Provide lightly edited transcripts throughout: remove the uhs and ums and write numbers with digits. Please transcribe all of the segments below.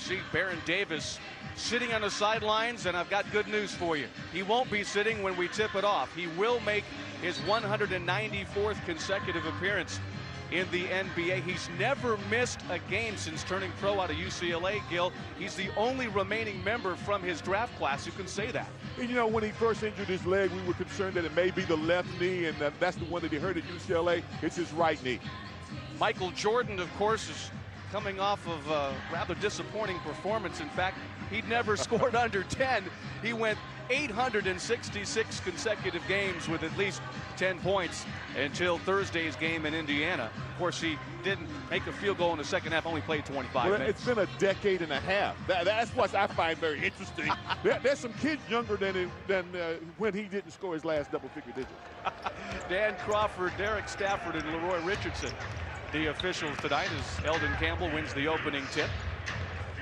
see Baron Davis sitting on the sidelines, and I've got good news for you. He won't be sitting when we tip it off. He will make his 194th consecutive appearance in the NBA. He's never missed a game since turning pro out of UCLA, Gil. He's the only remaining member from his draft class who can say that. And you know, when he first injured his leg, we were concerned that it may be the left knee, and that's the one that he hurt at UCLA. It's his right knee. Michael Jordan, of course, is coming off of a rather disappointing performance. In fact, he'd never scored under 10. He went 866 consecutive games with at least 10 points until Thursday's game in Indiana. Of course, he didn't make a field goal in the second half, only played 25 minutes. It's been a decade and a half. That's what I find very interesting. There's some kids younger than when he didn't score his last double-figure digit. Dan Crawford, Derek Stafford, and Leroy Richardson, the officials tonight, as Eldon Campbell wins the opening tip.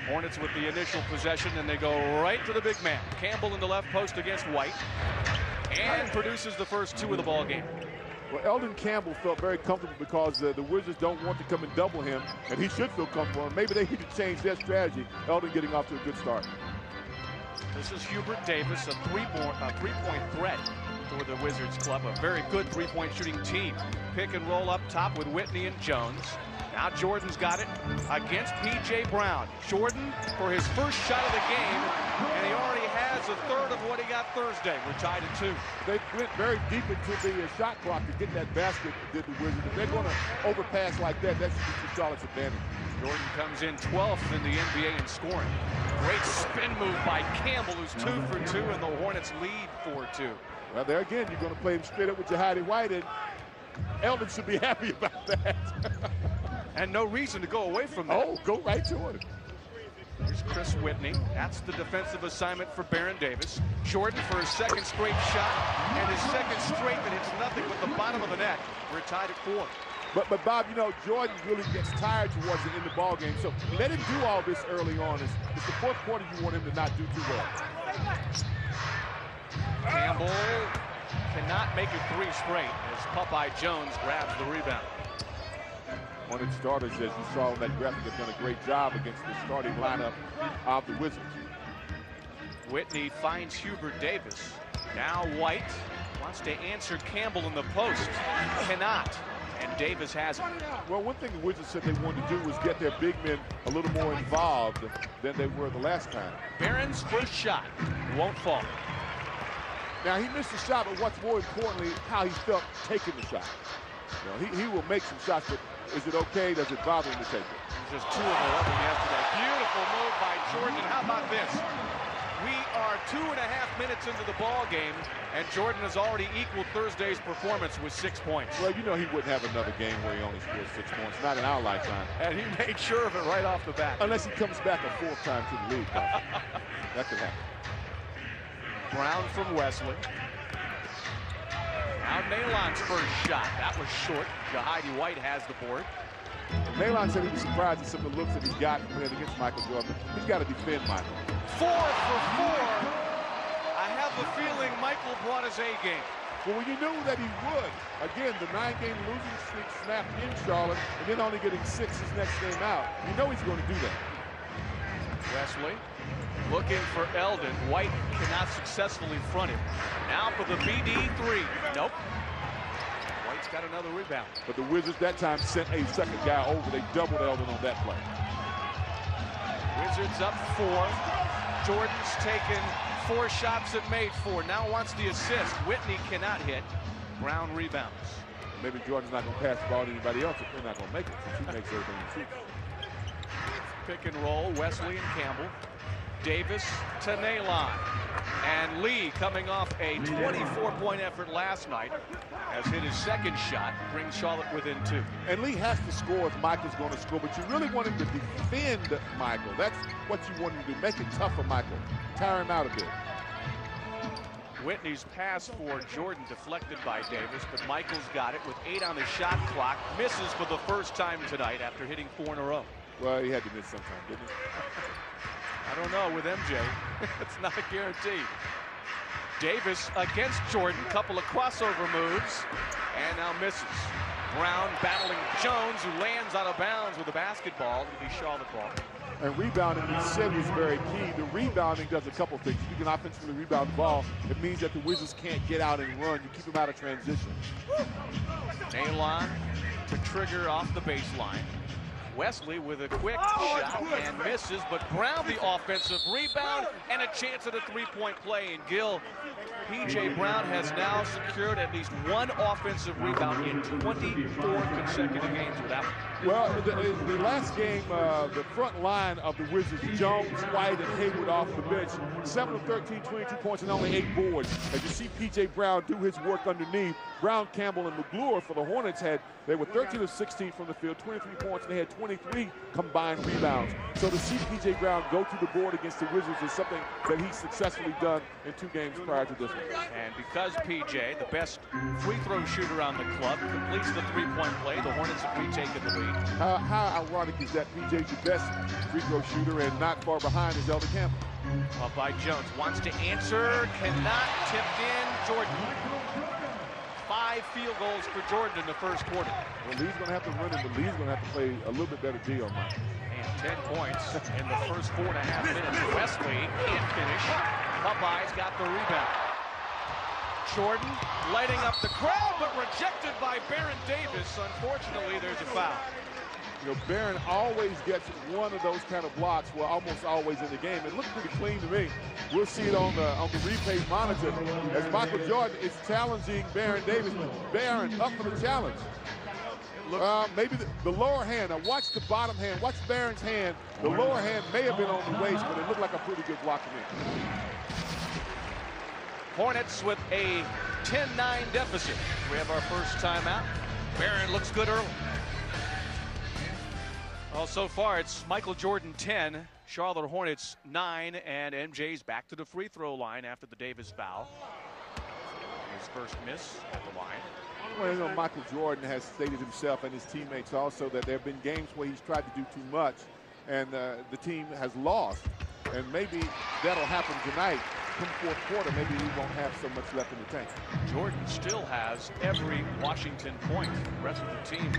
Hornets with the initial possession, and they go right to the big man. Campbell in the left post against White, and produces the first two of the ball game. Well, Eldon Campbell felt very comfortable because the Wizards don't want to come and double him, and he should feel comfortable. And maybe they need to change their strategy. Eldon getting off to a good start. This is Hubert Davis, a three-point threat for the Wizards club. A very good three-point shooting team. Pick and roll up top with Whitney and Jones. Now Jordan's got it against P.J. Brown. Jordan for his first shot of the game, and he already has a third of what he got Thursday. We're tied at 2. They went very deep into the shot clock to get that basket, did the Wizards. If they're going to overpass like that, that should be Charlotte's advantage. Jordan comes in 12th in the NBA in scoring. Great spin move by Campbell, who's 2 for 2, and the Hornets lead 4-2. Well, there again, you're going to play him straight up with your Heidi White, and Eldon should be happy about that. And no reason to go away from that. Oh, go right to it. Here's Chris Whitney. That's the defensive assignment for Baron Davis. Jordan for his second straight shot, and his second straight that hits nothing but the bottom of the net. We're tied at 4. But Bob, you know, Jordan really gets tired towards the end of the ball game. So let him do all this early on. It's the fourth quarter you want him to not do too well. Campbell cannot make it 3 straight as Popeye Jones grabs the rebound. Hornet starters, as you saw in that graphic, have done a great job against the starting lineup of the Wizards. Whitney finds Hubert Davis. Now White wants to answer Campbell in the post. Cannot. And Davis has it. Well, one thing the Wizards said they wanted to do was get their big men a little more involved than they were the last time. Baron's first shot won't fall. Now, he missed the shot, but what's more importantly, how he felt taking the shot. You know, he will make some shots, but is it okay? Does it bother him to take it? Just 2 of 11 yesterday. Beautiful move by Jordan. How about this? We are 2.5 minutes into the ball game, and Jordan has already equaled Thursday's performance with 6 points. Well, you know he wouldn't have another game where he only scores 6 points, not in our lifetime. And he made sure of it right off the bat. Unless he comes back a 4th time to the league. That could happen. Brown from Wesley. Now Nalon's first shot. That was short. Jahidi White has the board. Nalon said he was surprised at some of the looks that he's got playing against Michael Jordan. He's got to defend Michael. 4 for 4. I have a feeling Michael brought his A game. Well, when you knew that he would, again, the 9-game losing streak snapped in Charlotte, and then only getting 6 his next game out, you know he's going to do that. Wesley looking for Eldon. White cannot successfully front him. Now for the BD3. Nope. White's got another rebound. But the Wizards that time sent a second guy over. They doubled Eldon on that play. Wizards up 4. Jordan's taken 4 shots and made 4. Now wants the assist. Whitney cannot hit. Brown rebounds. Maybe Jordan's not going to pass the ball to anybody else if they're not going to make it, since he makes everything he shoots. Pick and roll, Wesley and Campbell. Davis to Nalon. And Lee, coming off a 24-point effort last night, has hit his second shot, brings Charlotte within 2. And Lee has to score if Michael's going to score, but you really want him to defend Michael. That's what you want him to do. Make it tough for Michael. Tire him out a bit. Whitney's pass for Jordan deflected by Davis, but Michael's got it with 8 on the shot clock. Misses for the first time tonight after hitting 4 in a row. Well, he had to miss sometime, didn't he? I don't know with MJ. It's not a guarantee. Davis against Jordan. Couple of crossover moves. And now misses. Brown battling Jones, who lands out of bounds with the basketball. It'll be Charlotte ball. And rebounding, we said, was very key. The rebounding does a couple things. You can offensively rebound the ball. It means that the Wizards can't get out and run. You keep them out of transition. Nalon to trigger off the baseline. Wesley with a quick shot and misses, but Brown the offensive rebound and a chance at a three-point play. And Gil, P.J. Brown has now secured at least one offensive rebound in 24 consecutive games with that one. Well, the last game, the front line of the Wizards, Jones, White, and Hayward off the bench, 7 of 13, 22 points, and only 8 boards. As you see P.J. Brown do his work underneath, Brown, Campbell, and McGlure for the Hornets they were 13 of 16 from the field, 23 points, and they had 23 combined rebounds. So to see P.J. Brown go to the board against the Wizards is something that he's successfully done in 2 games prior to this one. And because P.J., the best free throw shooter on the club, completes the three-point play, the Hornets have retaken the lead. How ironic is that P.J.'s the best free throw shooter, and not far behind is Eldon Campbell. Up by Jones, wants to answer, cannot, tipped in, Jordan. 5 field goals for Jordan in the first quarter. Well, Lee's going to have to run it, but Lee's going to have to play a little bit better D on that. And 10 points in the first 4.5 minutes. Wesley can't finish. Popeyes got the rebound. Jordan lighting up the crowd, but rejected by Baron Davis. Unfortunately, there's a foul. You know, Barron always gets one of those kind of blocks, well, almost always in the game. It looks pretty clean to me. We'll see it on the replay monitor as Michael Jordan is challenging Baron Davis. Barron up for the challenge. Maybe the lower hand. Now watch the bottom hand. Watch Barron's hand. The lower hand may have been on the waist, but it looked like a pretty good block to me. Hornets with a 10-9 deficit. We have our first timeout. Barron looks good early. Well, so far it's Michael Jordan 10, Charlotte Hornets 9, and MJ's back to the free throw line after the Davis foul. His first miss at the line. Well, you know, Michael Jordan has stated himself and his teammates also that there have been games where he's tried to do too much and the team has lost. And maybe that'll happen tonight. Come fourth quarter, maybe he won't have so much left in the tank. Jordan still has every Washington point. The rest of the team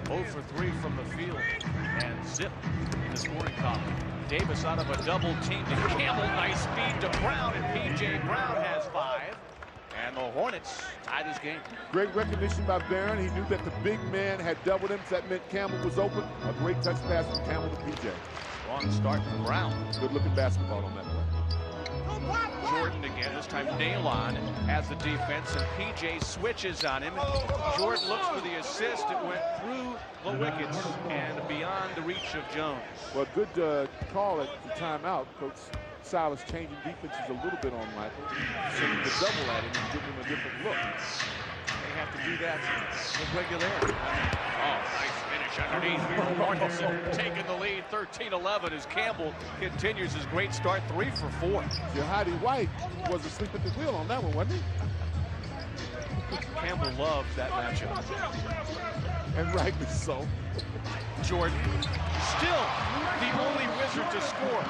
0 for 3 from the field and zip in the scoring column. Davis out of a double team to Campbell. Nice feed to Brown, and P.J. Brown has 5. And the Hornets tied his game. Great recognition by Barron. He knew that the big man had doubled him, so that meant Campbell was open. A great touch pass from Campbell to P.J. Strong start from Brown. Good-looking basketball on that play. Jordan again, this time Nalon has the defense, and P.J. switches on him. Jordan looks for the assist. It went through the wickets and beyond the reach of Jones. Well, good call at the timeout. Coach Silas changing defenses a little bit on Michael, sending the double at him and giving him a different look. They have to do that with regularity. Oh, nice finish underneath. Hornets taking the lead 13-11 as Campbell continues his great start, 3 for 4. Jahadi White was asleep at the wheel on that one, wasn't he? Campbell loves that matchup. And rightly so. Jordan, still the only Wizard to score.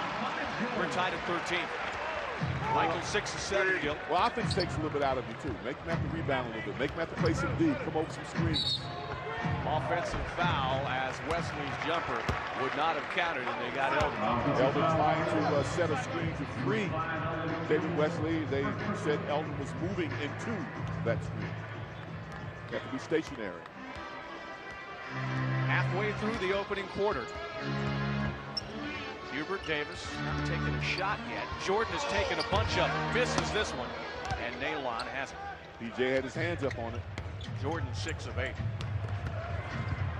We're tied at 13. Michael 6 of 7, Gil. Well, offense takes a little bit out of you, too. Make them have to rebound a little bit. Make them have to play some D, come over some screens. Offensive foul as Wesley's jumper would not have counted, and they got Eldon. Eldon trying to set a screen to free David Wesley. They said Eldon was moving into that screen. Got to be stationary. Halfway through the opening quarter. Hubert Davis not taking a shot yet. Jordan has taken a bunch up, misses this one, and Nalon hasn't. PJ had his hands up on it. Jordan 6 of 8.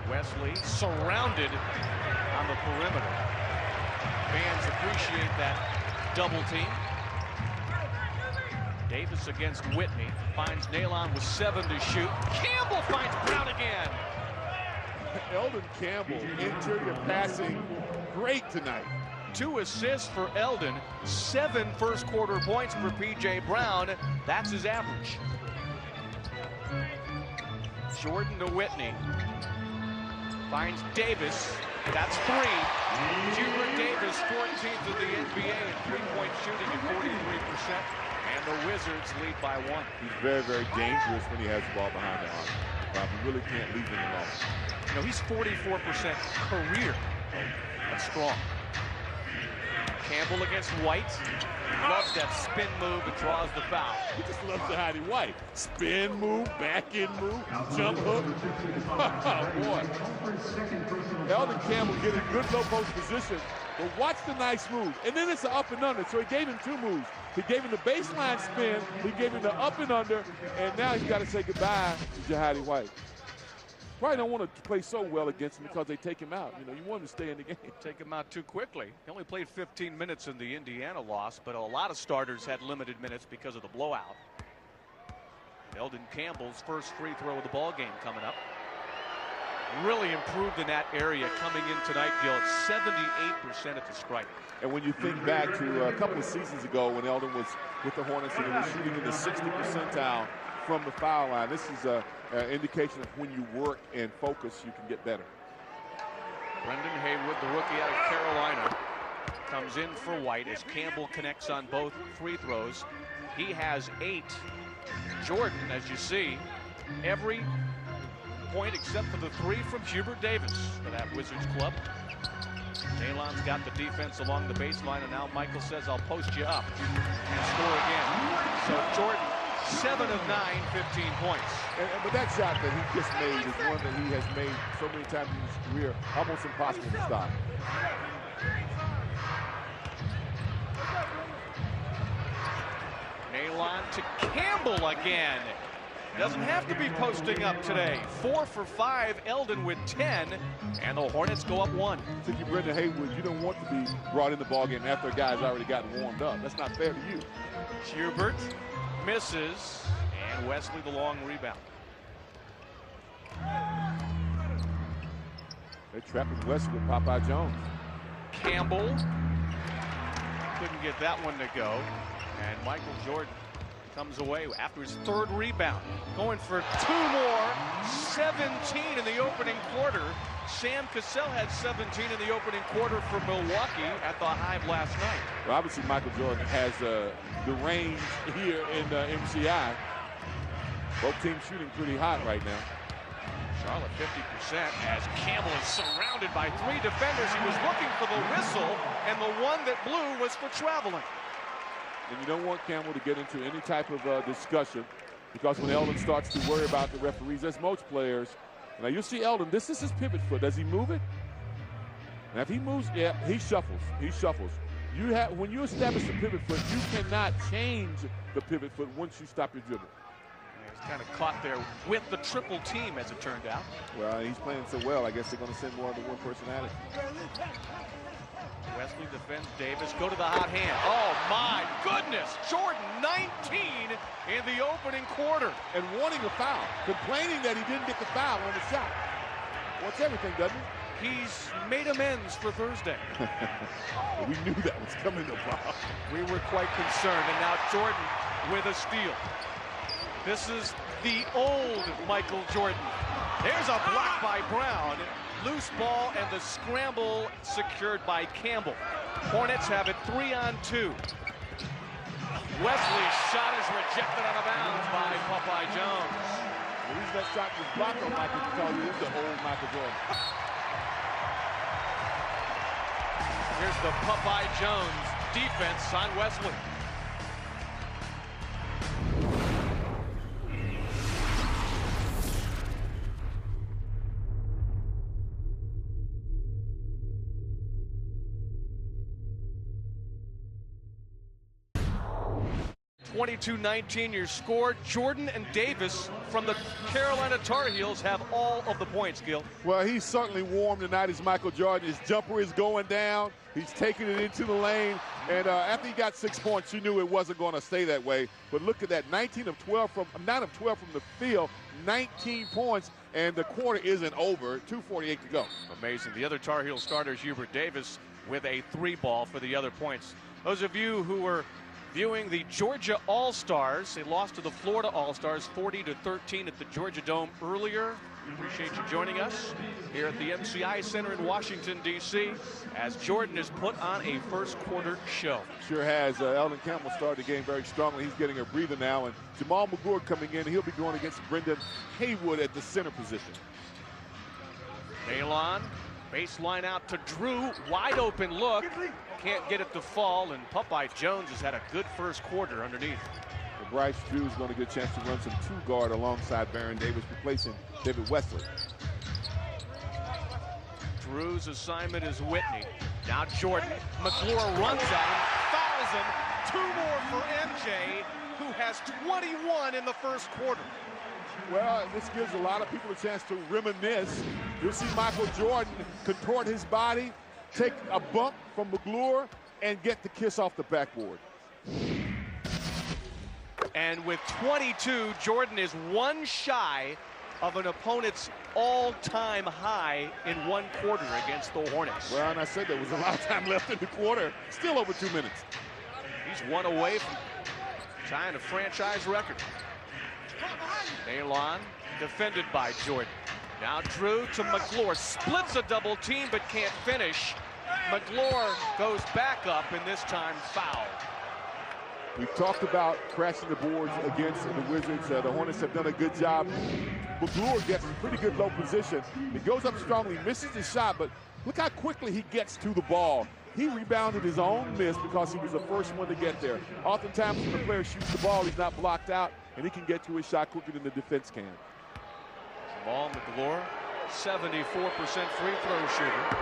Wesley surrounded on the perimeter. Fans appreciate that double team. Davis against Whitney, finds Nalon with 7 to shoot. Campbell finds Brown again. Eldon Campbell, interior passing, great tonight. 2 assists for Eldon, 7 first quarter points for P.J. Brown. That's his average. Jordan to Whitney. Finds Davis. That's 3. Hubert Davis, 14th of the NBA in three-point shooting at 43%. And the Wizards lead by 1. He's very, very dangerous when he has the ball behind the arm. You really can't leave him alone. You know, he's 44% career. That's strong. Campbell against White. Loves that spin move and draws the foul. He just loves the Hattie White. Spin move, back end move, jump hook. Oh, boy. Eldon Campbell getting good low post position, but watch the nice move. And then it's an up and under, so he gave him two moves. He gave him the baseline spin, he gave him the up and under, and now he's got to say goodbye to Jahadi White. Probably don't want to play so well against him because they take him out. You know, you want him to stay in the game. Take him out too quickly. He only played 15 minutes in the Indiana loss, but a lot of starters had limited minutes because of the blowout. Eldon Campbell's first free throw of the ball game coming up. Really improved in that area coming in tonight, Gil. It's 78% at the stripe. And when you think back to a couple of seasons ago when Eldon was with the Hornets and he was shooting in the 60 percentile from the foul line, this is an indication of when you work and focus, you can get better. Brendan Haywood, the rookie out of Carolina, comes in for White as Campbell connects on both free throws. He has 8. Jordan, as you see, every point except for the 3 from Hubert Davis for that Wizards club. Nalon's got the defense along the baseline, and now Michael says, I'll post you up and score again. So Jordan, 7 of 9, 15 points. But that shot that he just made is one that he has made so many times in his career, almost impossible to stop. Nalon to Campbell again. Doesn't have to be posting up today. 4 for 5, Eldon with 10, and the Hornets go up 1. If you're Brendan Haywood, you don't want to be brought in the ballgame after a guy's already gotten warmed up. That's not fair to you. Hubert misses, and Wesley the long rebound. They're trapping Wesley with Popeye Jones. Campbell couldn't get that one to go, and Michael Jordan comes away after his 3rd rebound, going for 2 more. 17 in the opening quarter. Sam Cassell had 17 in the opening quarter for Milwaukee at the Hive last night. Well, obviously Michael Jordan has the range here in MCI. Both teams shooting pretty hot right now. Charlotte 50% as Campbell is surrounded by 3 defenders. He was looking for the whistle, and the one that blew was for traveling. And you don't want Campbell to get into any type of discussion, because when Eldon starts to worry about the referees, as most players, now you see Eldon, this is his pivot foot. Does he move it? Now if he moves, yeah, he shuffles. He shuffles. When you establish the pivot foot, you cannot change the pivot foot once you stop your dribble. He's kind of caught there with the triple team, as it turned out. Well, he's playing so well, I guess they're going to send more than one person at it. Wesley defends Davis. Go to the hot hand. Oh, my goodness. Jordan, 19 in the opening quarter. And wanting a foul. Complaining that he didn't get the foul on the shot. Wants everything, doesn't he? He's made amends for Thursday. We knew that was coming to Bob. We were quite concerned. And now Jordan with a steal. This is the old Michael Jordan. There's a block by Brown. Loose ball and the scramble secured by Campbell. Hornets have it 3-on-2. Wesley's shot is rejected out of bounds by Popeye Jones. The reason that shot was blocked on Michael because he is the old Michael Jordan. Here's the Popeye Jones defense on Wesley. (22-19) your score. Jordan and Davis from the Carolina Tar Heels have all of the points, Gil. Well, he's certainly warm tonight as Michael Jordan. His jumper is going down. He's taking it into the lane. And after he got 6 points, you knew it wasn't going to stay that way. But look at that, 9 of 12 from the field, 19 points, and the quarter isn't over. 2:48 to go. Amazing. The other Tar Heel starter, Hubert Davis, with a 3-ball for the other points. Those of you who were viewing the Georgia All-Stars, they lost to the Florida All-Stars 40-13 at the Georgia Dome earlier. We appreciate you joining us here at the MCI Center in Washington, D.C. as Jordan has put on a first quarter show. Sure has. Eldon Campbell started the game very strongly. He's getting a breather now, and Jamal McGuire coming in. He'll be going against Brendan Haywood at the center position. Nalon, baseline out to Drew, wide open look. can't get it to fall, and Popeye Jones has had a good first quarter underneath. And Bryce Drew is going to get a chance to run some two-guard alongside Baron Davis, replacing David Wesley. Drew's assignment is Whitney. Now Jordan. McClure runs at him, fouls him. 2 more for MJ, who has 21 in the first quarter. Well, this gives a lot of people a chance to reminisce. You'll see Michael Jordan contort his body, take a bump from McClure, and get the kiss off the backboard. And with 22, Jordan is 1 shy of an opponent's all-time high in 1 quarter against the Hornets. Well, and I said there was a lot of time left in the quarter. Still over 2 minutes. He's 1 away from tying a franchise record. Nalon defended by Jordan. Now Drew to McClure. Splits a double team but can't finish. McClure goes back up and this time fouled. We've talked about crashing the boards against the Wizards. The Hornets have done a good job. McClure gets pretty good low position. He goes up strongly, misses the shot, but look how quickly he gets to the ball. He rebounded his own miss because he was the first one to get there. Oftentimes when the player shoots the ball, he's not blocked out, and he can get to his shot quicker than the defense can. Jamal McClure, 74% free throw shooter.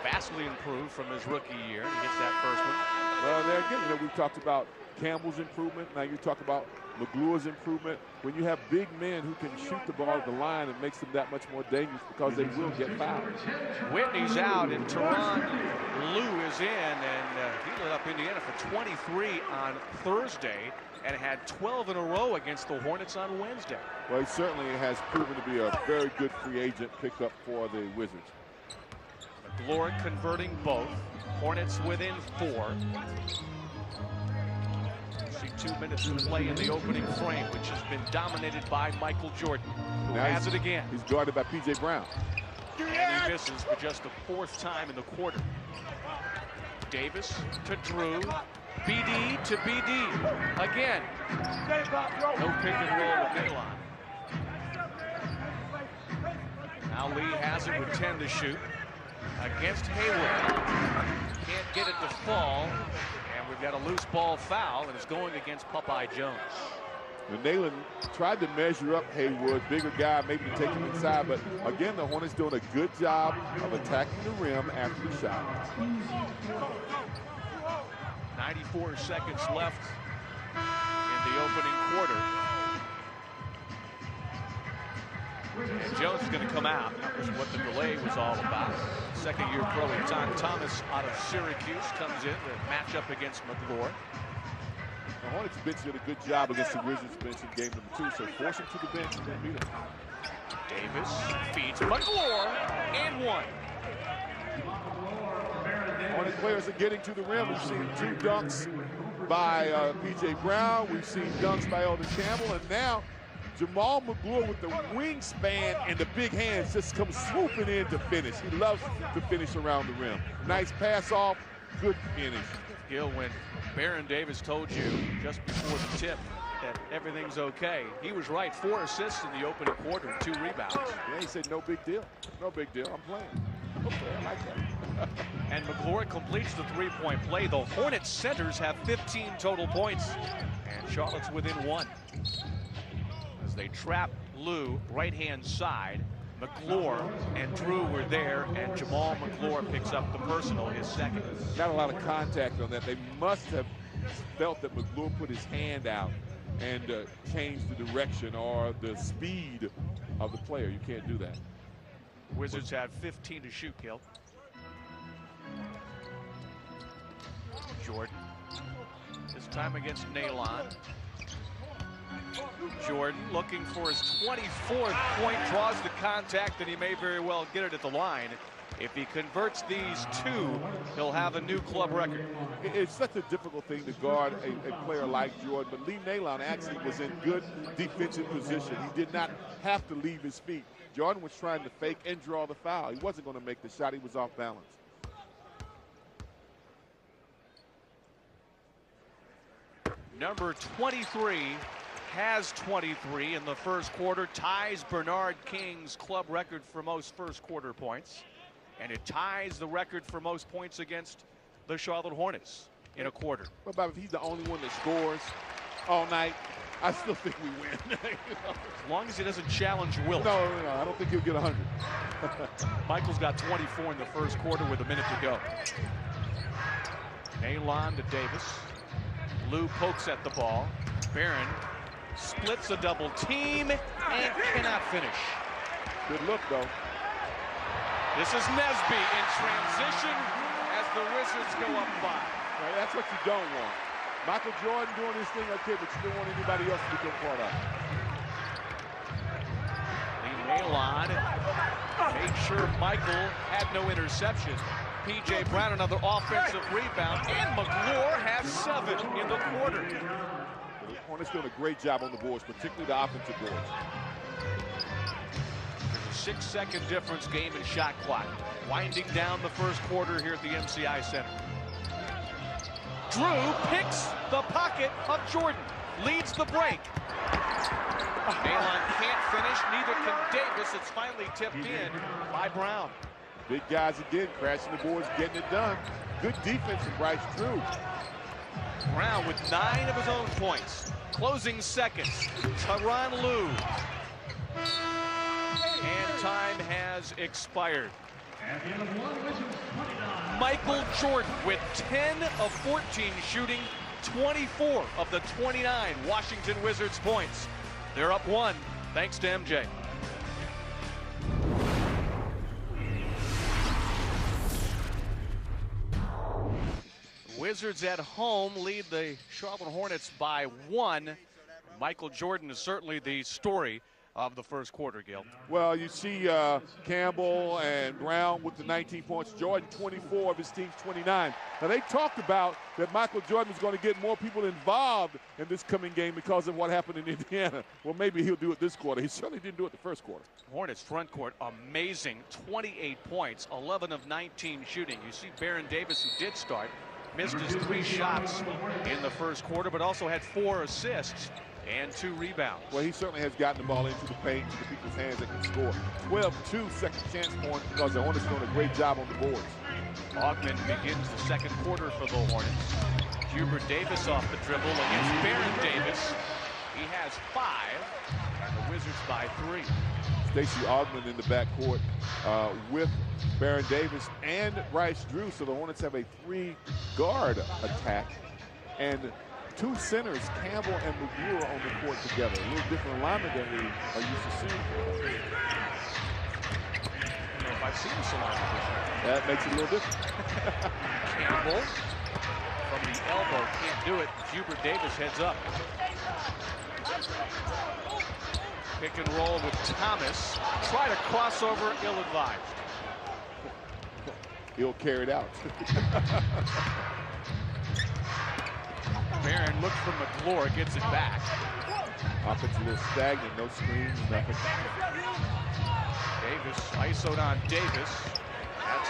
Vastly improved from his rookie year. He gets that first one. Well, there again, we've talked about Campbell's improvement. Now you talk about McClure's improvement. When you have big men who can shoot the ball at the line, it makes them that much more dangerous because they will get fouled. Whitney's out and Teron Lue is in, and he lit up Indiana for 23 on Thursday and had 12 in a row against the Hornets on Wednesday. Well, he certainly has proven to be a very good free agent pickup for the Wizards. McClure converting both. Hornets within 4. See 2 minutes to play in the opening frame, which has been dominated by Michael Jordan, who now has it again. He's guarded by P.J. Brown. And he misses for just the 4th time in the quarter. Davis to Drew. BD to BD. Again. No pick and roll with Nalon. Now Lee has it with 10 to shoot. Against Hayward. Can't get it to fall. And we've got a loose ball foul, and it's going against Popeye Jones. And Nalon tried to measure up Hayward, bigger guy, maybe to take him inside. But again, the Hornets doing a good job of attacking the rim after the shot. 94 seconds left in the opening quarter. And Jones is going to come out. That was what the delay was all about. Second-year pro John Thomas out of Syracuse comes in to match up against McClure. The Hornets bench did a good job against the Wizards bench in game number 2, so force him to the bench and then beat him. Davis feeds McClure and 1. Hornet players are getting to the rim. We've seen 2 dunks by P.J. Brown. We've seen dunks by Eldon Campbell, and now Jamal McClure with the wingspan and the big hands just comes swooping in to finish. He loves to finish around the rim. Nice pass off, good finish. Gil, when Baron Davis told you just before the tip that everything's okay, he was right. 4 assists in the opening quarter and 2 rebounds. Yeah, he said no big deal. No big deal. I'm playing. Okay, I like that. And McClure completes the 3-point play. The Hornets centers have 15 total points, and Charlotte's within 1. As they trap Lue right-hand side, McClure and Drew were there, and Jamal McClure picks up the personal, his second. Not a lot of contact on that. They must have felt that McClure put his hand out and changed the direction or the speed of the player. You can't do that. Wizards had 15 to shoot, Gil. Jordan, this time against Nalon. Jordan looking for his 24th point, draws the contact, and he may very well get it at the line. If he converts these 2, he'll have a new club record. It's such a difficult thing to guard a player like Jordan, but Lee Nalon actually was in good defensive position. He did not have to leave his feet. Jordan was trying to fake and draw the foul. He wasn't going to make the shot. He was off balance. Number 23 has 23 in the first quarter, ties Bernard King's club record for most first quarter points, and it ties the record for most points against the Charlotte Hornets in a quarter. What about if he's the only one that scores all night? I still think we win. As long as he doesn't challenge Wilt. No, I don't think he'll get 100. Michael's got 24 in the first quarter with a minute to go. Nalon to Davis. Lou pokes at the ball. Barron splits a double team and cannot finish. Good look, though. This is Nesby in transition as the Wizards go up 5. Right, that's what you don't want. Michael Jordan doing his thing, okay, but you don't want anybody else to become part of it. Lee Nalon made sure Michael had no interception. P.J. Brown another offensive rebound, and McClure has 7 in the quarter. The Hornets doing a great job on the boards, particularly the offensive boards. 6-second difference, game and shot clock. Winding down the first quarter here at the MCI Center. Drew picks the pocket of Jordan, leads the break. Nalon can't finish, neither can Davis. It's finally tipped in by Brown. Big guys again, crashing the boards, getting it done. Good defense from Bryce Drew. Brown with 9 of his own points. Closing seconds, Tyronn Lue. And time has expired. Michael Jordan with 10 of 14 shooting, 24 of the 29 Washington Wizards points. They're up 1 thanks to MJ. Wizards at home lead the Charlotte Hornets by 1. Michael Jordan is certainly the story of the first quarter, Gil. Well, you see Campbell and Brown with the 19 points. Jordan, 24 of his team's 29. Now, they talked about that Michael Jordan was going to get more people involved in this coming game because of what happened in Indiana. Well, maybe he'll do it this quarter. He certainly didn't do it the first quarter. Hornets front court, amazing. 28 points, 11 of 19 shooting. You see Baron Davis, who did start, missed his 3 shots in the first quarter, but also had 4 assists and 2 rebounds. Well, he certainly has gotten the ball into the paint, to the people's hands that can score. 12-2 second chance points because the Hornets doing a great job on the boards. Augman begins the second quarter for the Hornets. Hubert Davis off the dribble against Baron Davis. He has 5, and the Wizards by 3. Stacey Augman in the backcourt with Baron Davis and Bryce Drew. So the Hornets have a 3-guard attack. And 2 centers, Campbell and McClure, on the court together. A little different alignment than we are used to seeing. I don't know if I've seen this alignment before. That makes it a little different. Campbell from the elbow can't do it. Hubert Davis heads up. Pick and roll with Thomas. Try to cross over, ill-advised. He'll carry it out. Barron looks for McClure, gets it back. Offense a little stagnant, no screens, nothing. Davis, isoed on Davis. That's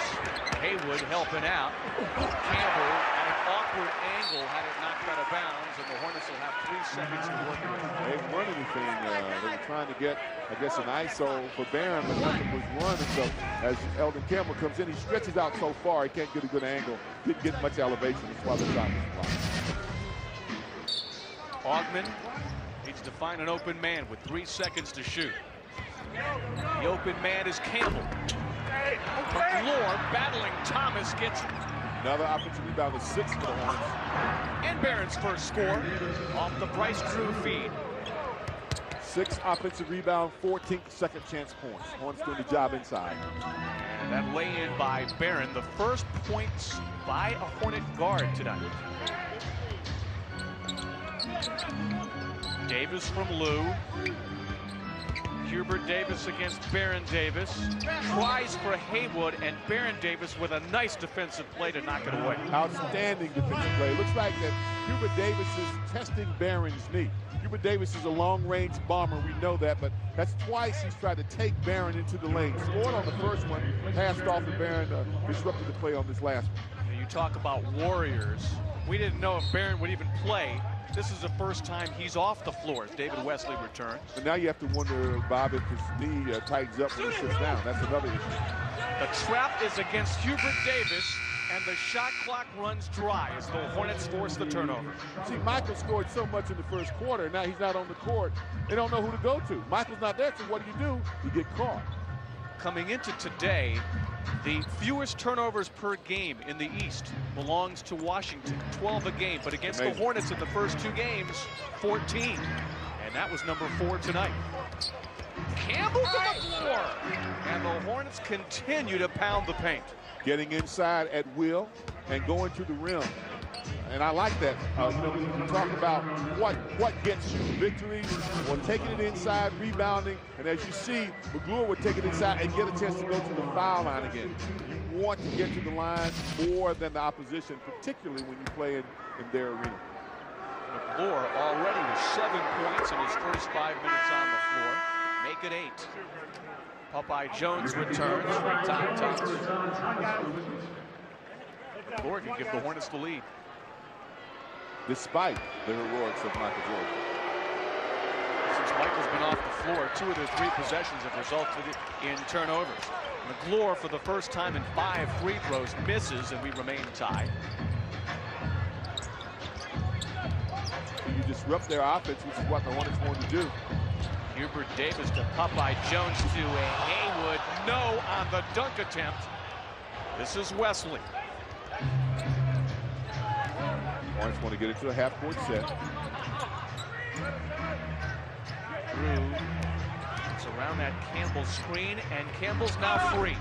Haywood helping out. Campbell at an awkward angle had it knocked out of bounds, and the Hornets will have 3 seconds to work with. They didn't run anything. They were trying to get, I guess, an ISO for Barron, but nothing was running. So as Eldon Campbell comes in, he stretches out so far, he can't get a good angle. Didn't get much elevation. That's why the shot was blocked. Augman needs to find an open man with 3 seconds to shoot. The open man is Campbell. McClure battling Thomas, gets it. Another offensive rebound, is 6 for the Hornets. And Barron's first score off the Bryce Drew feed. 6 offensive rebound, 14 second chance points. Hornets doing the job inside. And that lay-in by Barron, the first points by a Hornet guard tonight. Davis from Lou. Hubert Davis against Baron Davis. Tries for Haywood, and Baron Davis with a nice defensive play to knock it away. Outstanding defensive play. Looks like that Hubert Davis is testing Barron's knee. Hubert Davis is a long-range bomber, we know that, but that's twice he's tried to take Barron into the lane. Scored on the first one, passed off, and Barron disrupted the play on this last one. You talk about warriors. We didn't know if Barron would even play. This is the first time he's off the floor as David Wesley returns. But now you have to wonder, Bob, if his knee tightens up when he sits down. That's another issue. The trap is against Hubert Davis, and the shot clock runs dry as the Hornets force the turnover. See, Michael scored so much in the first quarter. Now he's not on the court. They don't know who to go to. Michael's not there, so what do? You get caught. Coming into today, the fewest turnovers per game in the East belongs to Washington, 12 a game. But against the Hornets in the first 2 games, 14. And that was number 4 tonight. Campbell to the floor. And the Hornets continue to pound the paint. Getting inside at will and going to the rim. And I like that. We talk about what gets you victories. Well, taking it inside, rebounding, and as you see, McGlure would take it inside and get a chance to go to the foul line again. You want to get to the line more than the opposition, particularly when you play in their arena. McGlure already with 7 points in his first 5 minutes on the floor. Make it 8. Popeye Jones returns from Thompson. McGlure can give the Hornets the lead. Despite the heroics of Michael Jordan. Since Michael's been off the floor, 2 of their 3 possessions have resulted in turnovers. McGlure, for the first time in 5 free throws, misses, and we remain tied. You disrupt their offense, which is what the Hornets want to do. Hubert Davis to Popeye Jones to Haywood. No on the dunk attempt. This is Wesley. Hornets want to get into a half-court set. Drew gets around that Campbell screen, and Campbell's now free.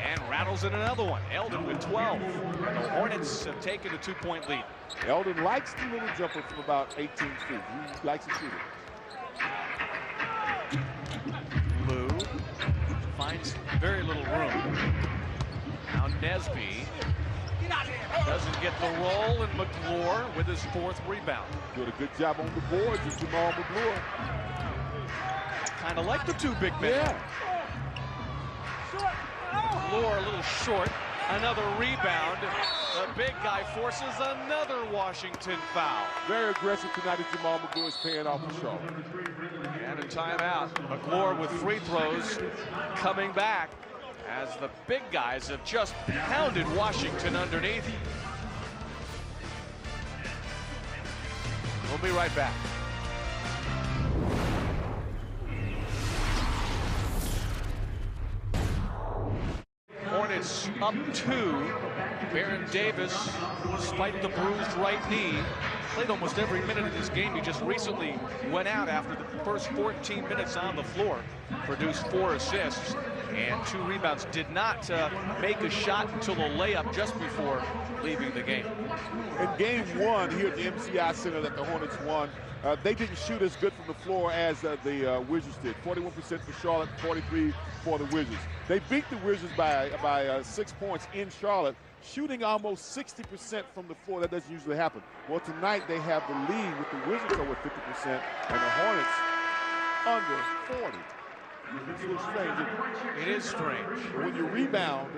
And rattles in another one. Eldon with 12. The Hornets have taken a 2-point lead. Eldon likes the little jumper from about 18 feet. He likes to shoot it. Lou finds very little room. Now Nesby doesn't get the roll, and McGlure with his 4th rebound. Did a good job on the boards with Jamal McGlure. Kind of like the 2 big men. Yeah. McGlure a little short. Another rebound. The big guy forces another Washington foul. Very aggressive tonight as Jamal McGlure is paying off for Charlotte. And a timeout. McGlure with free throws coming back as the big guys have just pounded Washington underneath. We'll be right back. Hornets up 2. Baron Davis, despite the bruised right knee, played almost every minute of this game. He just recently went out after the first 14 minutes on the floor. Produced 4 assists and 2 rebounds. Did not make a shot until the layup just before leaving the game. In game 1 here at the MCI Center that the Hornets won, they didn't shoot as good from the floor as the Wizards did. 41% for Charlotte, 43% for the Wizards. They beat the Wizards by 6 points in Charlotte, shooting almost 60% from the floor. That doesn't usually happen. Well, tonight they have the lead with the Wizards over 50% and the Hornets under 40. It's a little strange, isn't it? It is strange. When you rebound,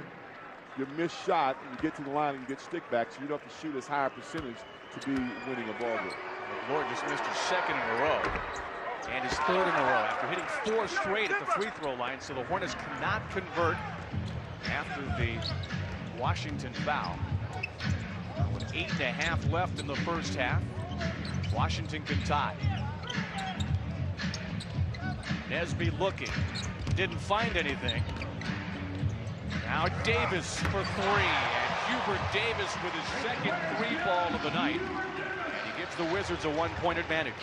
you miss shot, and you get to the line and you get stickbacks, so you don't have to shoot as high a percentage to be winning a ball game. McGlure just missed his 2nd in a row and his 3rd in a row after hitting 4 straight at the free throw line, so the Hornets cannot convert after the Washington foul. With 8.5 left in the first half, Washington can tie. Nesby looking, didn't find anything. Now Davis for 3, and Hubert Davis with his 2nd 3-ball of the night, and he gives the Wizards a 1-point advantage.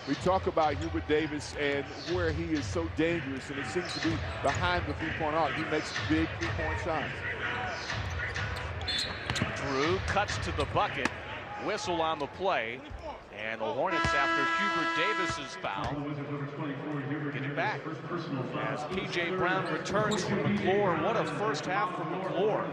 We talk about Hubert Davis and where he is so dangerous, and it seems to be behind the 3-point arc. He makes big 3-point shots. Drew cuts to the bucket, whistle on the play, and the Hornets, after Hubert Davis's foul, get it back. As P.J. Brown returns from McGlure. What a first half from McGlure.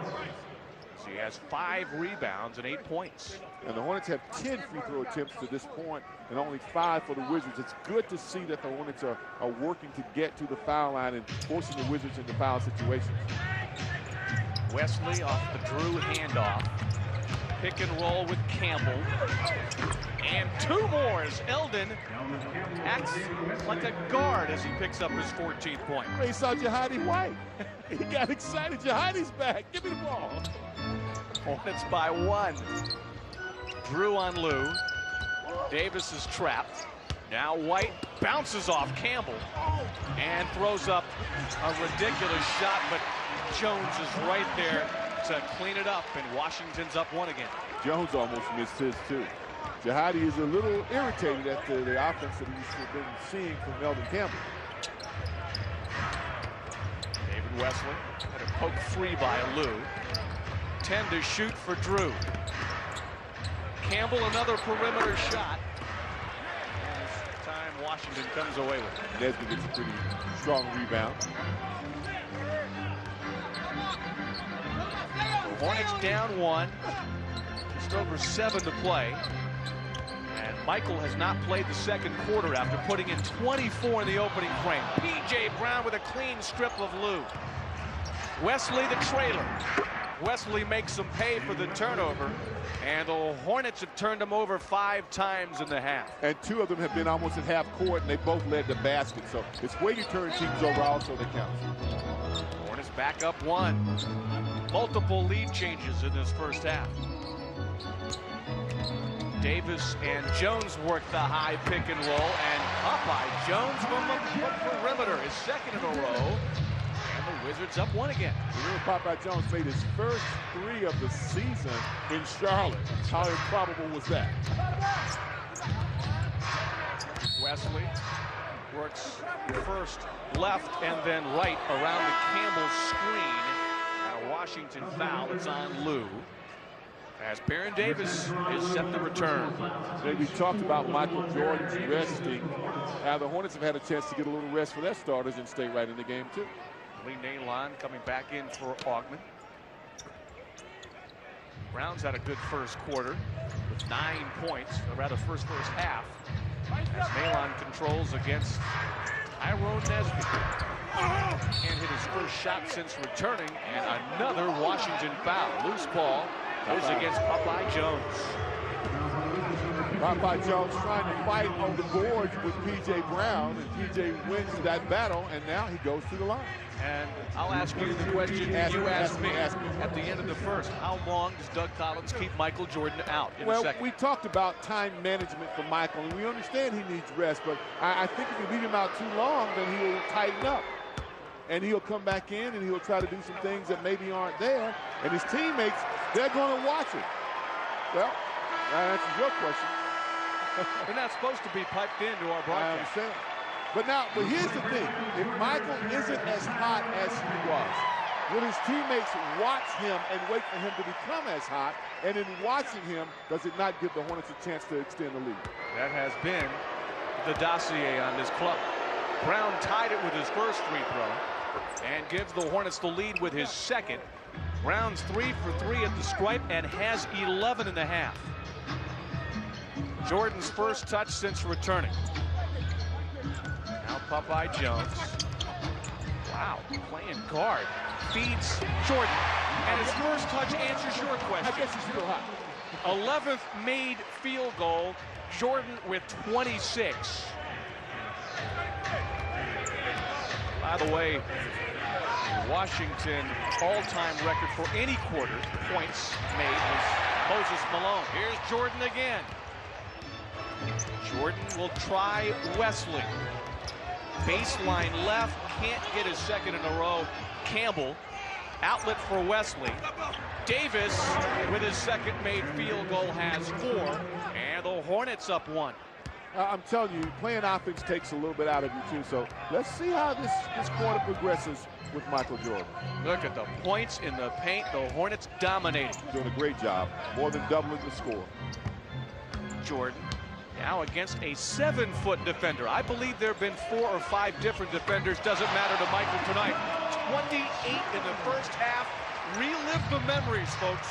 So he has 5 rebounds and 8 points. And the Hornets have 10 free throw attempts to this point and only 5 for the Wizards. It's good to see that the Hornets are working to get to the foul line and forcing the Wizards into foul situations. Wesley off the Drew handoff. Pick and roll with Campbell. And 2 more as Eldon acts like a guard as he picks up his 14th point. He saw Jahadi White. He got excited. Jahadi's back. Give me the ball. Hornets by 1. Drew on Lou. Davis is trapped. Now White bounces off Campbell and throws up a ridiculous shot, but Jones is right there to clean it up, and Washington's up 1 again. Jones almost missed his too. Jihadi is a little irritated at the offense that he's been seeing from Melvin Campbell. David Wesley had a poke free by Lou. 10 to shoot for Drew. Campbell another perimeter shot. And this time Washington comes away with it. Nesbitt gets a pretty strong rebound. The Hornets down 1. Just over 7 to play. And Michael has not played the second quarter after putting in 24 in the opening frame. P.J. Brown with a clean strip of Lou. Wesley the trailer. Wesley makes him pay for the turnover, and the Hornets have turned him over 5 times in the half. And 2 of them have been almost at half court, and they both led the basket. So it's way you turn teams over also that counts. Hornets back up 1. Multiple lead changes in this first half. Davis and Jones work the high pick and roll, and Popeye Jones from the perimeter, his second in a row. And the Wizards up 1 again. Remember, Popeye Jones made his first 3 of the season in Charlotte. How improbable was that? Wesley Works first left and then right around the Campbell screen. Now Washington foul. It's on Lou. As Baron Davis is set to return. We talked about Michael Jordan's resting. The Hornets have had a chance to get a little rest for their starters and stay right in the game too. Lee Nalon coming back in for Augman. Brown's had a good first quarter with 9 points, or rather first half. As Nalon controls against Tyrone Nesbitt. Can't hit his first shot since returning, and another Washington foul. Loose ball is against Popeye Jones. Popeye Jones trying to fight on the boards with P.J. Brown, and P.J. wins that battle, and now he goes to the line. And I'll ask you the question you asked me at the end of the first. How long does Doug Collins keep Michael Jordan out in the second? We talked about time management for Michael, and we understand he needs rest, but I think if you leave him out too long, then he'll tighten up. And he'll come back in, and he'll try to do some things that maybe aren't there. And his teammates, they're going to watch it. Well, that answers your question. They're not supposed to be piped into our broadcast. I understand. But here's the thing. If Michael isn't as hot as he was, will his teammates watch him and wait for him to become as hot? And in watching him, does it not give the Hornets a chance to extend the lead? That has been the dossier on this club. Brown tied it with his first free throw and gives the Hornets the lead with his second. Brown's 3 for 3 at the stripe and has 11 and a half. Jordan's first touch since returning. Now Popeye Jones. Wow, playing guard. Feeds Jordan. And his first touch answers your question. I guess he's still hot. 11th made field goal. Jordan with 26. By the way, Washington all-time record for any quarter points made was Moses Malone. Here's Jordan again. Jordan will try Wesley. Baseline left, can't get his second in a row. Campbell, outlet for Wesley. Davis, with his second made field goal, has 4. And the Hornets up 1. I'm telling you, playing offense takes a little bit out of you too. So let's see how this quarter progresses with Michael Jordan. Look at the points in the paint. The Hornets dominating. Doing a great job, more than doubling the score. Jordan now against a 7-foot defender. I believe there have been 4 or 5 different defenders. Doesn't matter to Michael tonight. 28 in the first half. Relive the memories, folks.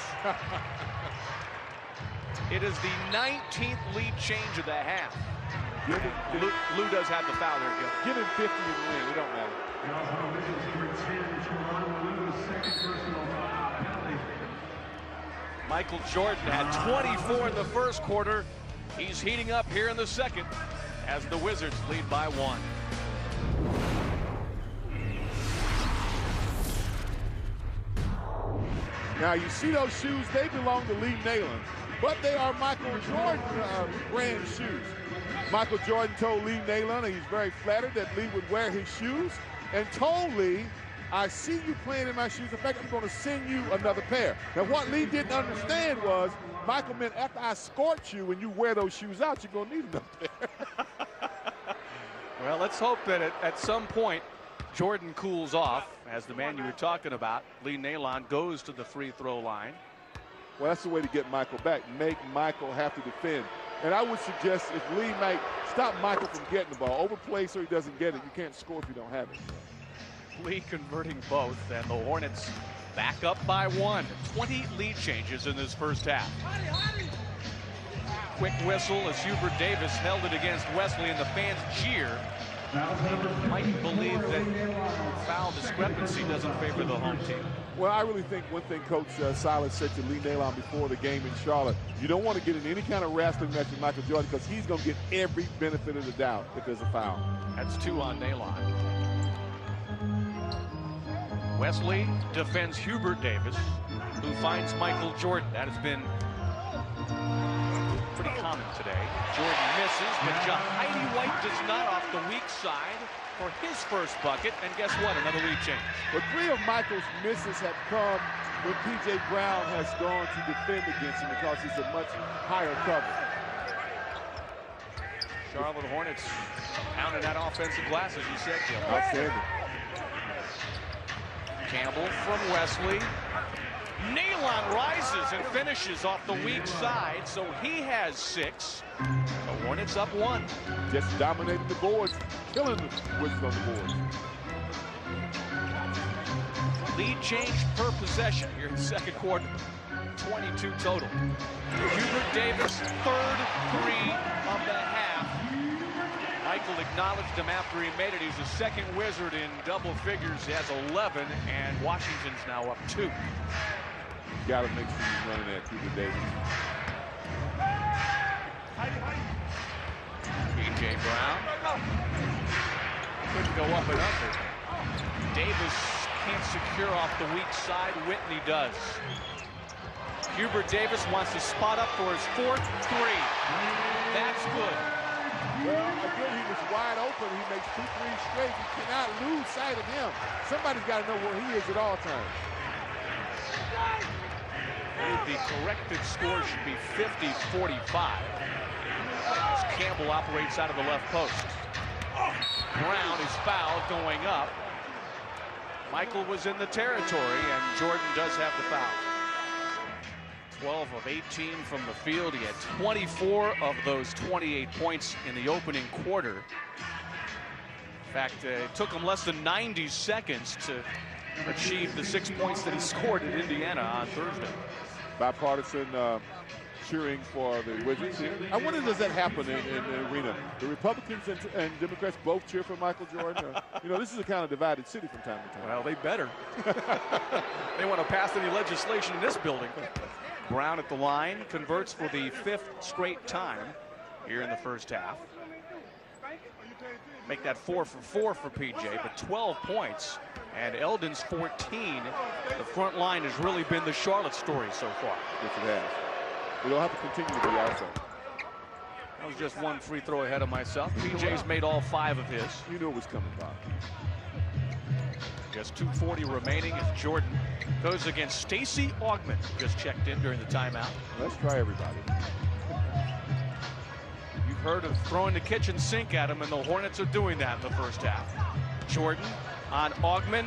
It is the 19th lead change of the half. Lou does have the foul there, Gil. Give him 50 and win. It don't matter. Michael Jordan had 24 in the first quarter. He's heating up here in the second as the Wizards lead by 1. Now, you see those shoes, they belong to Lee Nayland, but they are Michael Jordan brand shoes. Michael Jordan told Lee Nayland, and he's very flattered that Lee would wear his shoes, and told Lee, I see you playing in my shoes. In fact, I'm going to send you another pair. Now, what Lee didn't understand was, Michael meant after I scorch you and you wear those shoes out, you're going to need another pair. Well, let's hope that at some point, Jordan cools off, as the man you were talking about, Lee Nayland, goes to the free throw line. Well, that's the way to get Michael back. Make Michael have to defend. And I would suggest if Lee might stop Michael from getting the ball, overplay so he doesn't get it. You can't score if you don't have it. Lee converting both, and the Hornets back up by 1. 20 lead changes in this first half. Quick whistle as Hubert Davis held it against Wesley, and the fans cheer. You might believe that foul discrepancy doesn't favor the home team. Well, I really think one thing Coach Silas said to Lee Nayland before the game in Charlotte, you don't want to get in any kind of wrestling match with Michael Jordan because he's going to get every benefit of the doubt if there's a foul. That's 2 on Nayland. Wesley defends Hubert Davis, who finds Michael Jordan. That has been pretty common today. Jordan misses, but Heidi White does not off the weak side for his first bucket. And guess what? Another lead change. But 3 of Michael's misses have come when P.J. Brown has gone to defend against him because he's a much higher cover. Charlotte Hornets pounding that offensive glass, as you said, Joe. Outstanding. Campbell from Wesley. Nayland rises and finishes off the weak side, so he has 6. The Hornets up 1. Just dominating the boards, killing the Wizards on the boards. Lead change per possession here in the second quarter. 22 total. Hubert Davis, third 3 of the half. Michael acknowledged him after he made it. He's the second Wizard in double figures. He has 11, and Washington's now up 2. Got to make sure he's running that Hubert Davis. P.J. Brown couldn't go up and under. Davis can't secure off the weak side. Whitney does. Hubert Davis wants to spot up for his 4th 3. That's good. Well, again, he was wide open. He makes 2 threes straight. You cannot lose sight of him. Somebody's got to know where he is at all times. The corrected score should be 50-45. As Campbell operates out of the left post. Brown is fouled going up. Michael was in the territory, and Jordan does have the foul. 12 of 18 from the field. He had 24 of those 28 points in the opening quarter. In fact, it took him less than 90 seconds to achieve the 6 points that he scored at Indiana on Thursday. Bipartisan cheering for the Wizards here. I wonder, does that happen in the arena? The Republicans and Democrats both cheer for Michael Jordan? You know, this is a kind of divided city from time to time. Well, they better. They want to pass any legislation in this building. Brown at the line, converts for the 5th straight time here in the first half. Make that 4 for 4 for PJ, but 12 points. And Eldon's 14. The front line has really been the Charlotte story so far. Yes, it has. We'll have to continue to be also. That was just 1 free throw ahead of myself. PJ's made all 5 of his. You knew it was coming, Bob. Just 2:40 remaining as Jordan goes against Stacey Augmon, who just checked in during the timeout. Let's try everybody. You've heard of throwing the kitchen sink at him, and the Hornets are doing that in the first half. Jordan on Augmon.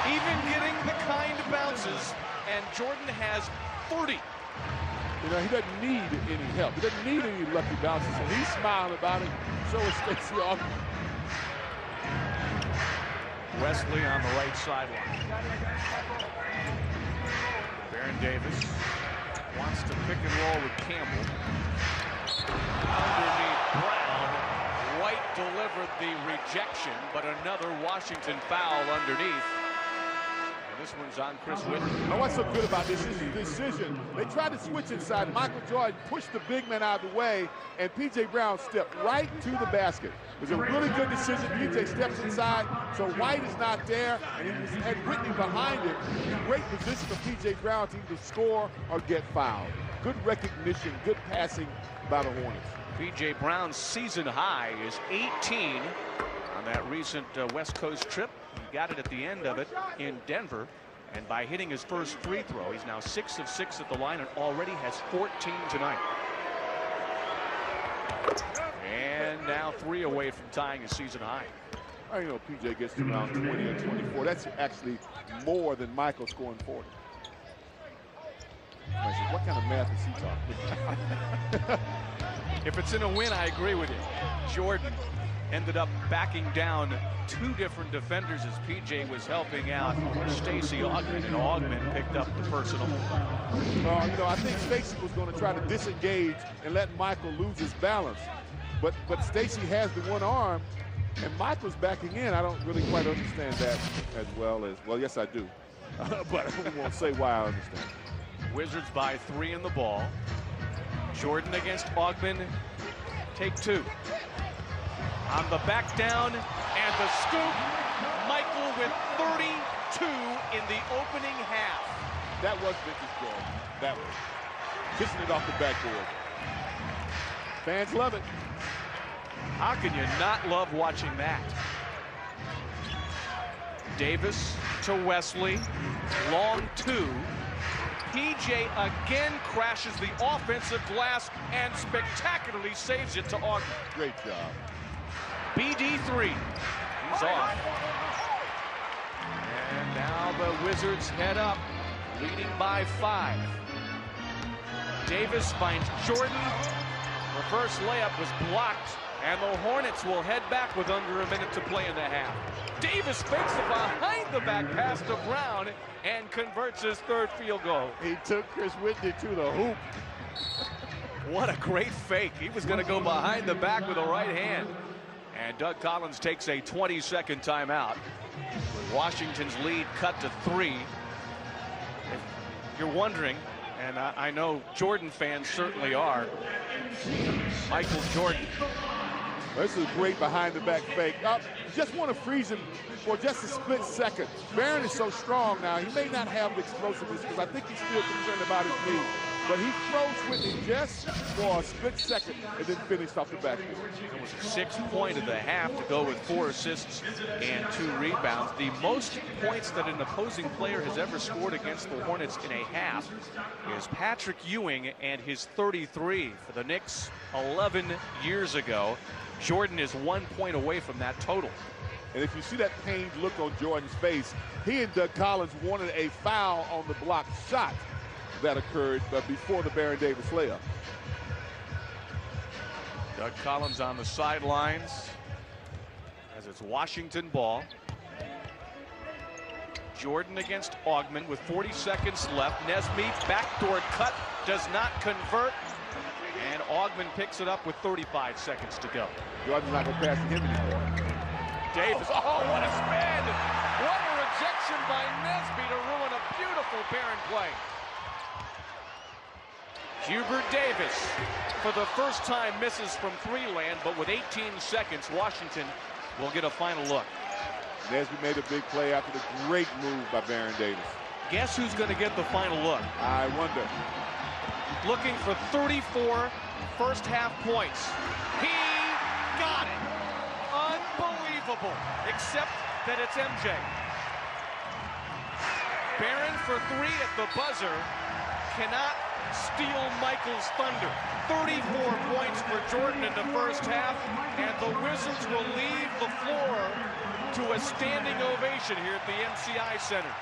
Even getting the kind of bounces, and Jordan has 30. You know, he doesn't need any help. He doesn't need any lucky bounces, and he's smiling about it. So is Stacey Augmon. Wesley on the right sideline. Baron Davis wants to pick and roll with Campbell. Underneath Brown. White delivered the rejection, but another Washington foul underneath. And This one's on Chris Whitney. Now what's so good about this is the decision. They tried to switch inside. Michael Jordan pushed the big man out of the way, and P.J. Brown stepped right to the basket. It was a really good decision. P.J. steps inside, so White is not there, and he had Whitney behind him. Great position for P.J. Brown to either score or get fouled. Good recognition, good passing by the Hornets. P.J. Brown's season high is 18 on that recent West Coast trip. He got it at the end of it in Denver, and by hitting his first free throw, he's now 6 of 6 at the line and already has 14 tonight. And now 3 away from tying his season high. You know, PJ gets to around 20 and 24. That's actually more than Michael scoring 40. What kind of math is he talking about? If it's in a win, I agree with you. Jordan ended up backing down 2 different defenders as PJ was helping out Stacey Augmon, and Augmon picked up the personal. You know, I think Stacey was going to try to disengage and let Michael lose his balance. But Stacey has the one arm, and Michael's backing in. I don't really quite understand that as well, yes, I do. But I won't say why I understand. Wizards by 3 in the ball. Jordan against Augmon. Take 2. On the back down and the scoop. Michael with 32 in the opening half. That was vintage Jordan. That was. Kissing it off the backboard. Fans love it. How can you not love watching that? Davis to Wesley. Long 2. PJ again crashes the offensive glass and spectacularly saves it to Augmon. Great job. BD3. He's off. And now the Wizards head up, leading by 5. Davis finds Jordan. Reverse layup was blocked, and the Hornets will head back with under a minute to play in the half. Davis fakes a behind-the-back pass to Brown and converts his 3rd field goal. He took Chris Whitney to the hoop. What a great fake. He was going to go behind the back with a right hand. And Doug Collins takes a 20-second timeout. Washington's lead cut to 3. If you're wondering, and I know Jordan fans certainly are, Michael Jordan. This is a great behind-the-back fake. Just want to freeze him for just a split second. Barron is so strong now. He may not have the explosiveness because I think he's still concerned about his knee. But he throws Whitney just for a split second and then finished off the backboard. It was a 6 point of the half to go with 4 assists and 2 rebounds. The most points that an opposing player has ever scored against the Hornets in a half is Patrick Ewing and his 33 for the Knicks 11 years ago. Jordan is 1 point away from that total. And if you see that pained look on Jordan's face, he and Doug Collins wanted a foul on the blocked shot that occurred before the Baron Davis layup. Doug Collins on the sidelines as it's Washington ball. Jordan against Augmon with 40 seconds left. Nesmith backdoor cut, does not convert, and Augmon picks it up with 35 seconds to go. Jordan's not going to pass to him anymore. Davis, oh, what a spin! What a rejection by Nesmith to ruin a beautiful Baron play. Hubert Davis, for the first time, misses from 3 land, but with 18 seconds, Washington will get a final look. Nesmith made a big play after the great move by Baron Davis. Guess who's going to get the final look? I wonder. Looking for 34 first half points. He got it. Unbelievable, except that it's MJ. Baron for 3 at the buzzer cannot steal Michael's thunder. 34 points for Jordan in the first half, and the Wizards will leave the floor to a standing ovation here at the MCI Center.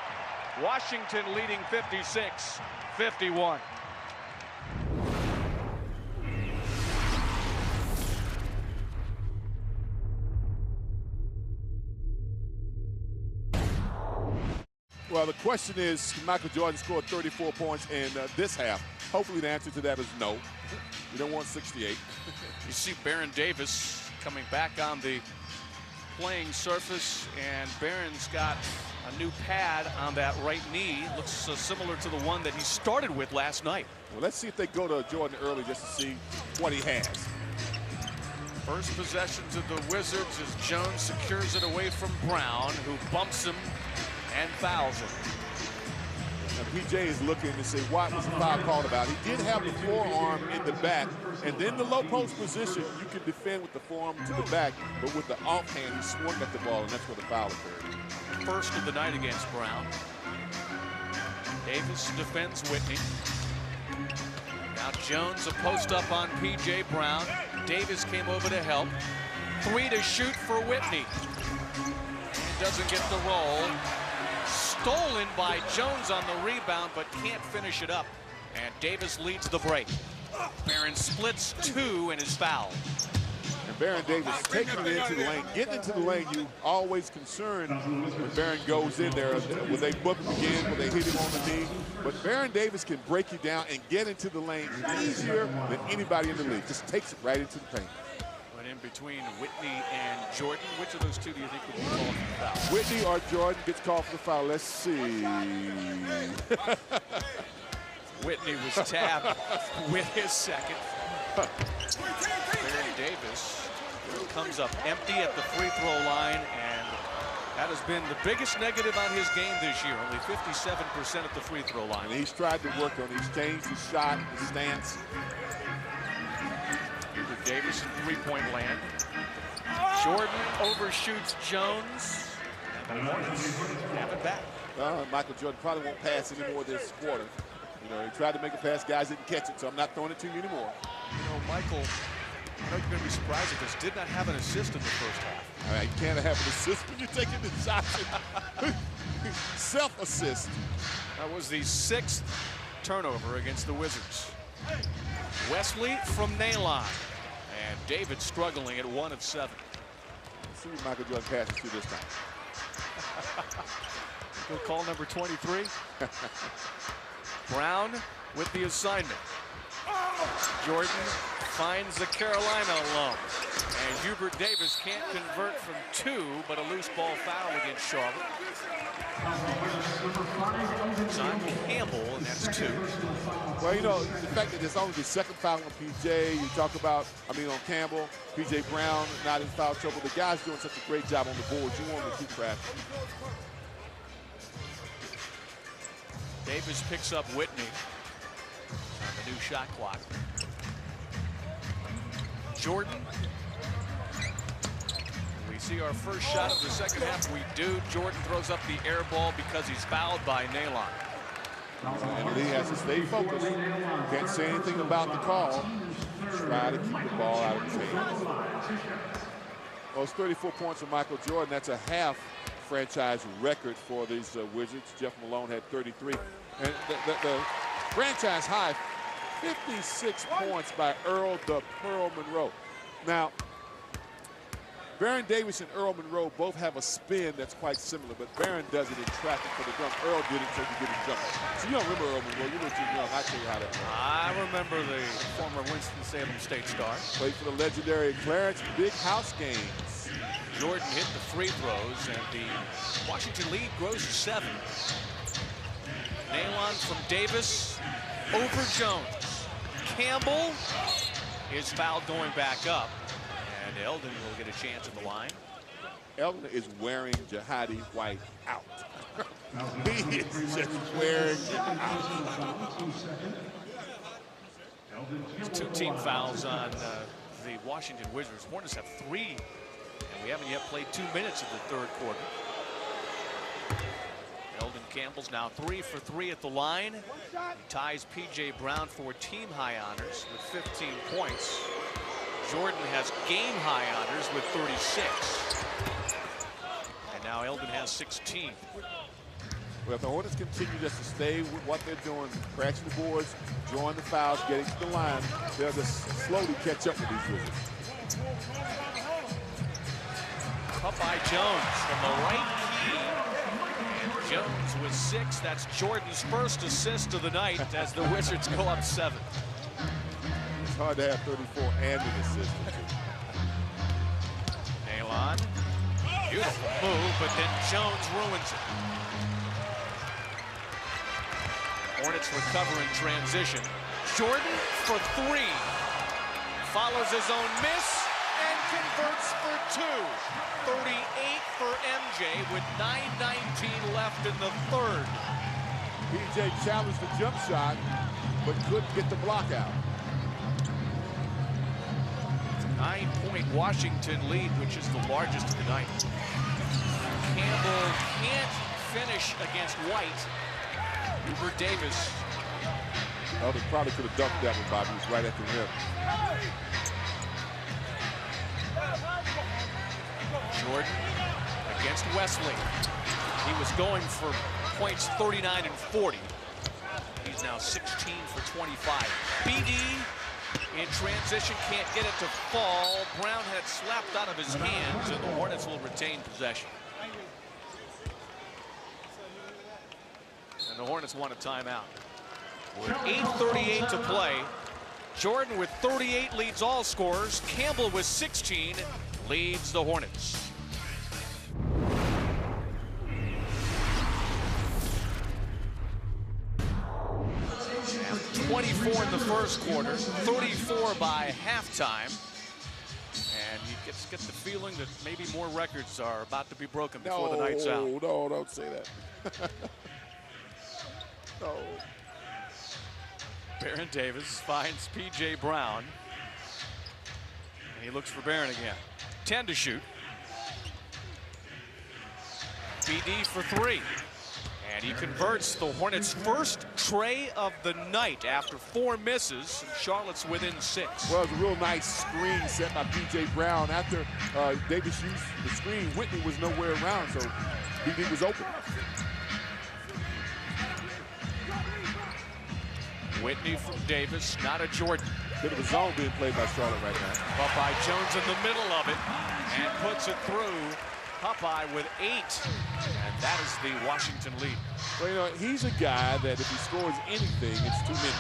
Washington leading 56-51. Well, the question is, can Michael Jordan score 34 points in this half? Hopefully the answer to that is no. You don't want 68. You see Baron Davis coming back on the playing surface, and Barron's got a new pad on that right knee. Looks similar to the one that he started with last night. Well, let's see if they go to Jordan early just to see what he has. First possession to the Wizards as Jones secures it away from Brown, who bumps him and fouls him. Now, PJ is looking to see what was the foul called about. He did have the forearm in the back, and then the low post position, you can defend with the forearm to the back, but with the offhand, he swung at the ball, and that's where the foul occurred. First of the night against Brown. Davis defends Whitney. Now Jones a post up on P.J. Brown. Davis came over to help. 3 to shoot for Whitney. And doesn't get the roll. Stolen by Jones on the rebound, but can't finish it up. And Davis leads the break. Barron splits 2 and is fouled. And Baron Davis taking it into the lane. Getting into the lane, you always concerned when Baron goes in there. Will they book him again? Will they hit him on the knee? But Baron Davis can break you down and get into the lane easier than anybody in the league. Just takes it right into the paint. But in between Whitney and Jordan, which of those two do you think would be called for the foul? Whitney or Jordan gets called for the foul. Let's see. Whitney was tabbed with his second. Baron Davis comes up empty at the free throw line, and that has been the biggest negative on his game this year. Only 57% at the free throw line. And he's tried to work on it. He's changed his shot, his stance. Davis in three-point land. Jordan overshoots Jones, and the Hornets have it back. Michael Jordan probably won't pass anymore this quarter. You know, he tried to make a pass, guys didn't catch it, so I'm not throwing it to you anymore. You know, Michael, I know you're going to be surprised at this, did not have an assist in the first half. All right, you can't have an assist when you're taking the shot. Self-assist. That was the 6th turnover against the Wizards. Wesley from Nalon. And David struggling at 1 of 7. Let's see what Michael Jordan passes to this time. We'll call number 23. Brown with the assignment. Jordan finds the Carolina alone. And Hubert Davis can't convert from 2, but a loose ball foul against Charlotte. It's on Campbell, and that's 2. Well, you know, the fact that it's only the second foul on PJ, you talk about, on Campbell, PJ Brown not in foul trouble. The guy's doing such a great job on the board. You want him to keep crafting. Davis picks up Whitney on the new shot clock. Jordan. We see our first shot of the second half. We do. Jordan throws up the air ball because he's fouled by Nalon. And Lee has to stay focused. Can't say anything about the call. Try to keep the ball out of his hands. Well, it's 34 points for Michael Jordan. That's a half franchise record for these Wizards. Jeff Malone had 33. And the franchise high, 56 points by Earl the Pearl Monroe. Now, Baron Davis and Earl Monroe both have a spin that's quite similar, but Baron does it in traffic for the dunk. Earl did it so he could get his jump. So you don't remember Earl Monroe. You were too young. I'll tell you how that works. I remember the former Winston-Salem State star. Played for the legendary Clarence Big House games. Jordan hit the free throws, and the Washington lead grows to 7. Nalon from Davis over Jones. Campbell is fouled going back up. And Eldon will get a chance at the line. Eldon is wearing Jihadi White out. He is just wearing it out. There's 2 team fouls on the Washington Wizards. Hornets have 3, and we haven't yet played 2 minutes of the third quarter. Eldon Campbell's now 3 for 3 at the line. He ties P.J. Brown for team high honors with 15 points. Jordan has game high honors with 36. And now Eldon has 16. Well, if the Hornets continue just to stay with what they're doing, crashing the boards, drawing the fouls, getting to the line, they'll just slowly catch up with these Wizards. Up by Jones from the right key. And Jones with 6. That's Jordan's first assist of the night as the Wizards go up 7. It's hard to have 34 and an assist. Nalon Beautiful move, but then Jones ruins it. Hornets recover in transition. Jordan for three. Follows his own miss and converts for two. 38 for MJ with 9:19 left in the third. PJ challenged the jump shot, but couldn't get the block out. 9-point Washington lead, which is the largest of the night. Campbell can't finish against White. Hubert Davis. Oh, they probably could have dunked that one, Bobby. He was right at the rim. Jordan against Wesley. He was going for points 39 and 40. He's now 16 for 25. BD in transition, can't get it to fall. Brown had it slapped out of his hands, and the Hornets will retain possession. And the Hornets want a timeout. With 8:38 to play, Jordan with 38 leads all scorers. Campbell with 16 leads the Hornets. 24 in the first quarter, 34 by halftime. And you get the feeling that maybe more records are about to be broken before the night's out. No, don't say that. No. Baron Davis finds P.J. Brown. And he looks for Baron again. 10 to shoot. BD for three. And he converts the Hornets' first tray of the night after 4 misses. Charlotte's within 6. Well, it was a real nice screen set by P.J. Brown. After Davis used the screen, Whitney was nowhere around, so BD was open. Whitney from Davis, not a Jordan. Bit of a zone being played by Charlotte right now. Popeye Jones in the middle of it and puts it through. Popeye with 8, and that is the Washington lead. Well, you know, he's a guy that if he scores anything, it's too many.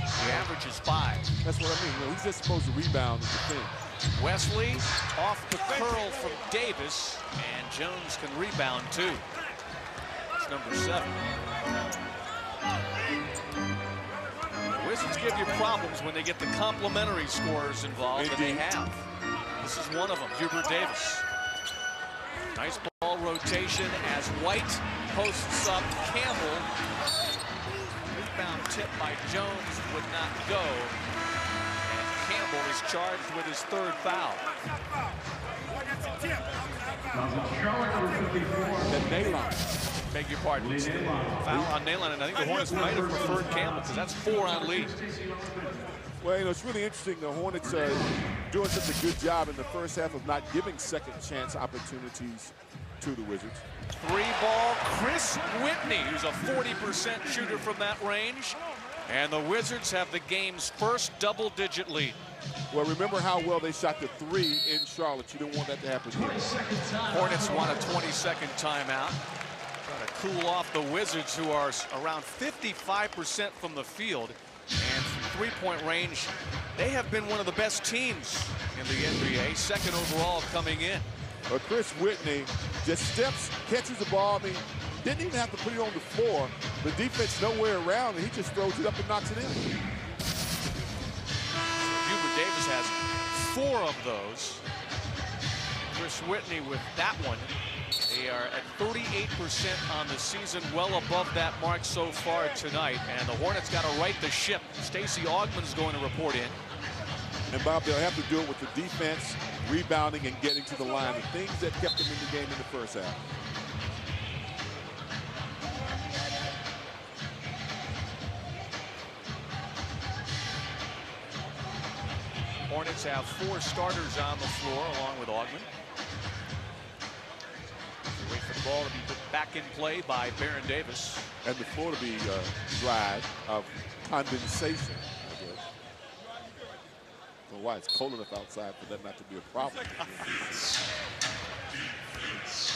The average is 5. That's what I mean. You know, he's just supposed to rebound and defend. Wesley off the curl from Davis, and Jones can rebound too. It's number 7. The Wizards give you problems when they get the complementary scorers involved, and they have. This is one of them, Hubert Davis. Nice ball rotation as White posts up Campbell. Rebound tip by Jones would not go. And Campbell is charged with his 3rd foul. The Nalon. Beg your pardon. Foul on Nalon, and I think the Hornets might have preferred Campbell because that's 4 on Lee. Well, you know, it's really interesting. The Hornets are doing such a good job in the first half of not giving second chance opportunities to the Wizards. 3-ball, Chris Whitney, who's a 40% shooter from that range. And the Wizards have the game's first double-digit lead. Well, remember how well they shot the 3 in Charlotte. You don't want that to happen here. Hornets want a 20-second timeout. Trying to cool off the Wizards, who are around 55% from the field. And from three-point range, they have been one of the best teams in the NBA, 2nd overall coming in. Well, Chris Whitney just steps, catches the ball. I mean, didn't even have to put it on the floor. The defense nowhere around, and he just throws it up and knocks it in. Hubert Davis has 4 of those. Chris Whitney with that one. They are at 38% on the season, well above that mark so far tonight. And the Hornets got to right the ship. Stacey Augman's going to report in. And Bob, they'll have to do it with the defense, rebounding, and getting to the line. The things that kept them in the game in the first half. Hornets have 4 starters on the floor along with Augman. Wait for the ball to be put back in play by Baron Davis. And the floor to be dried of condensation, I guess. Well, why it's cold enough outside for that not to be a problem.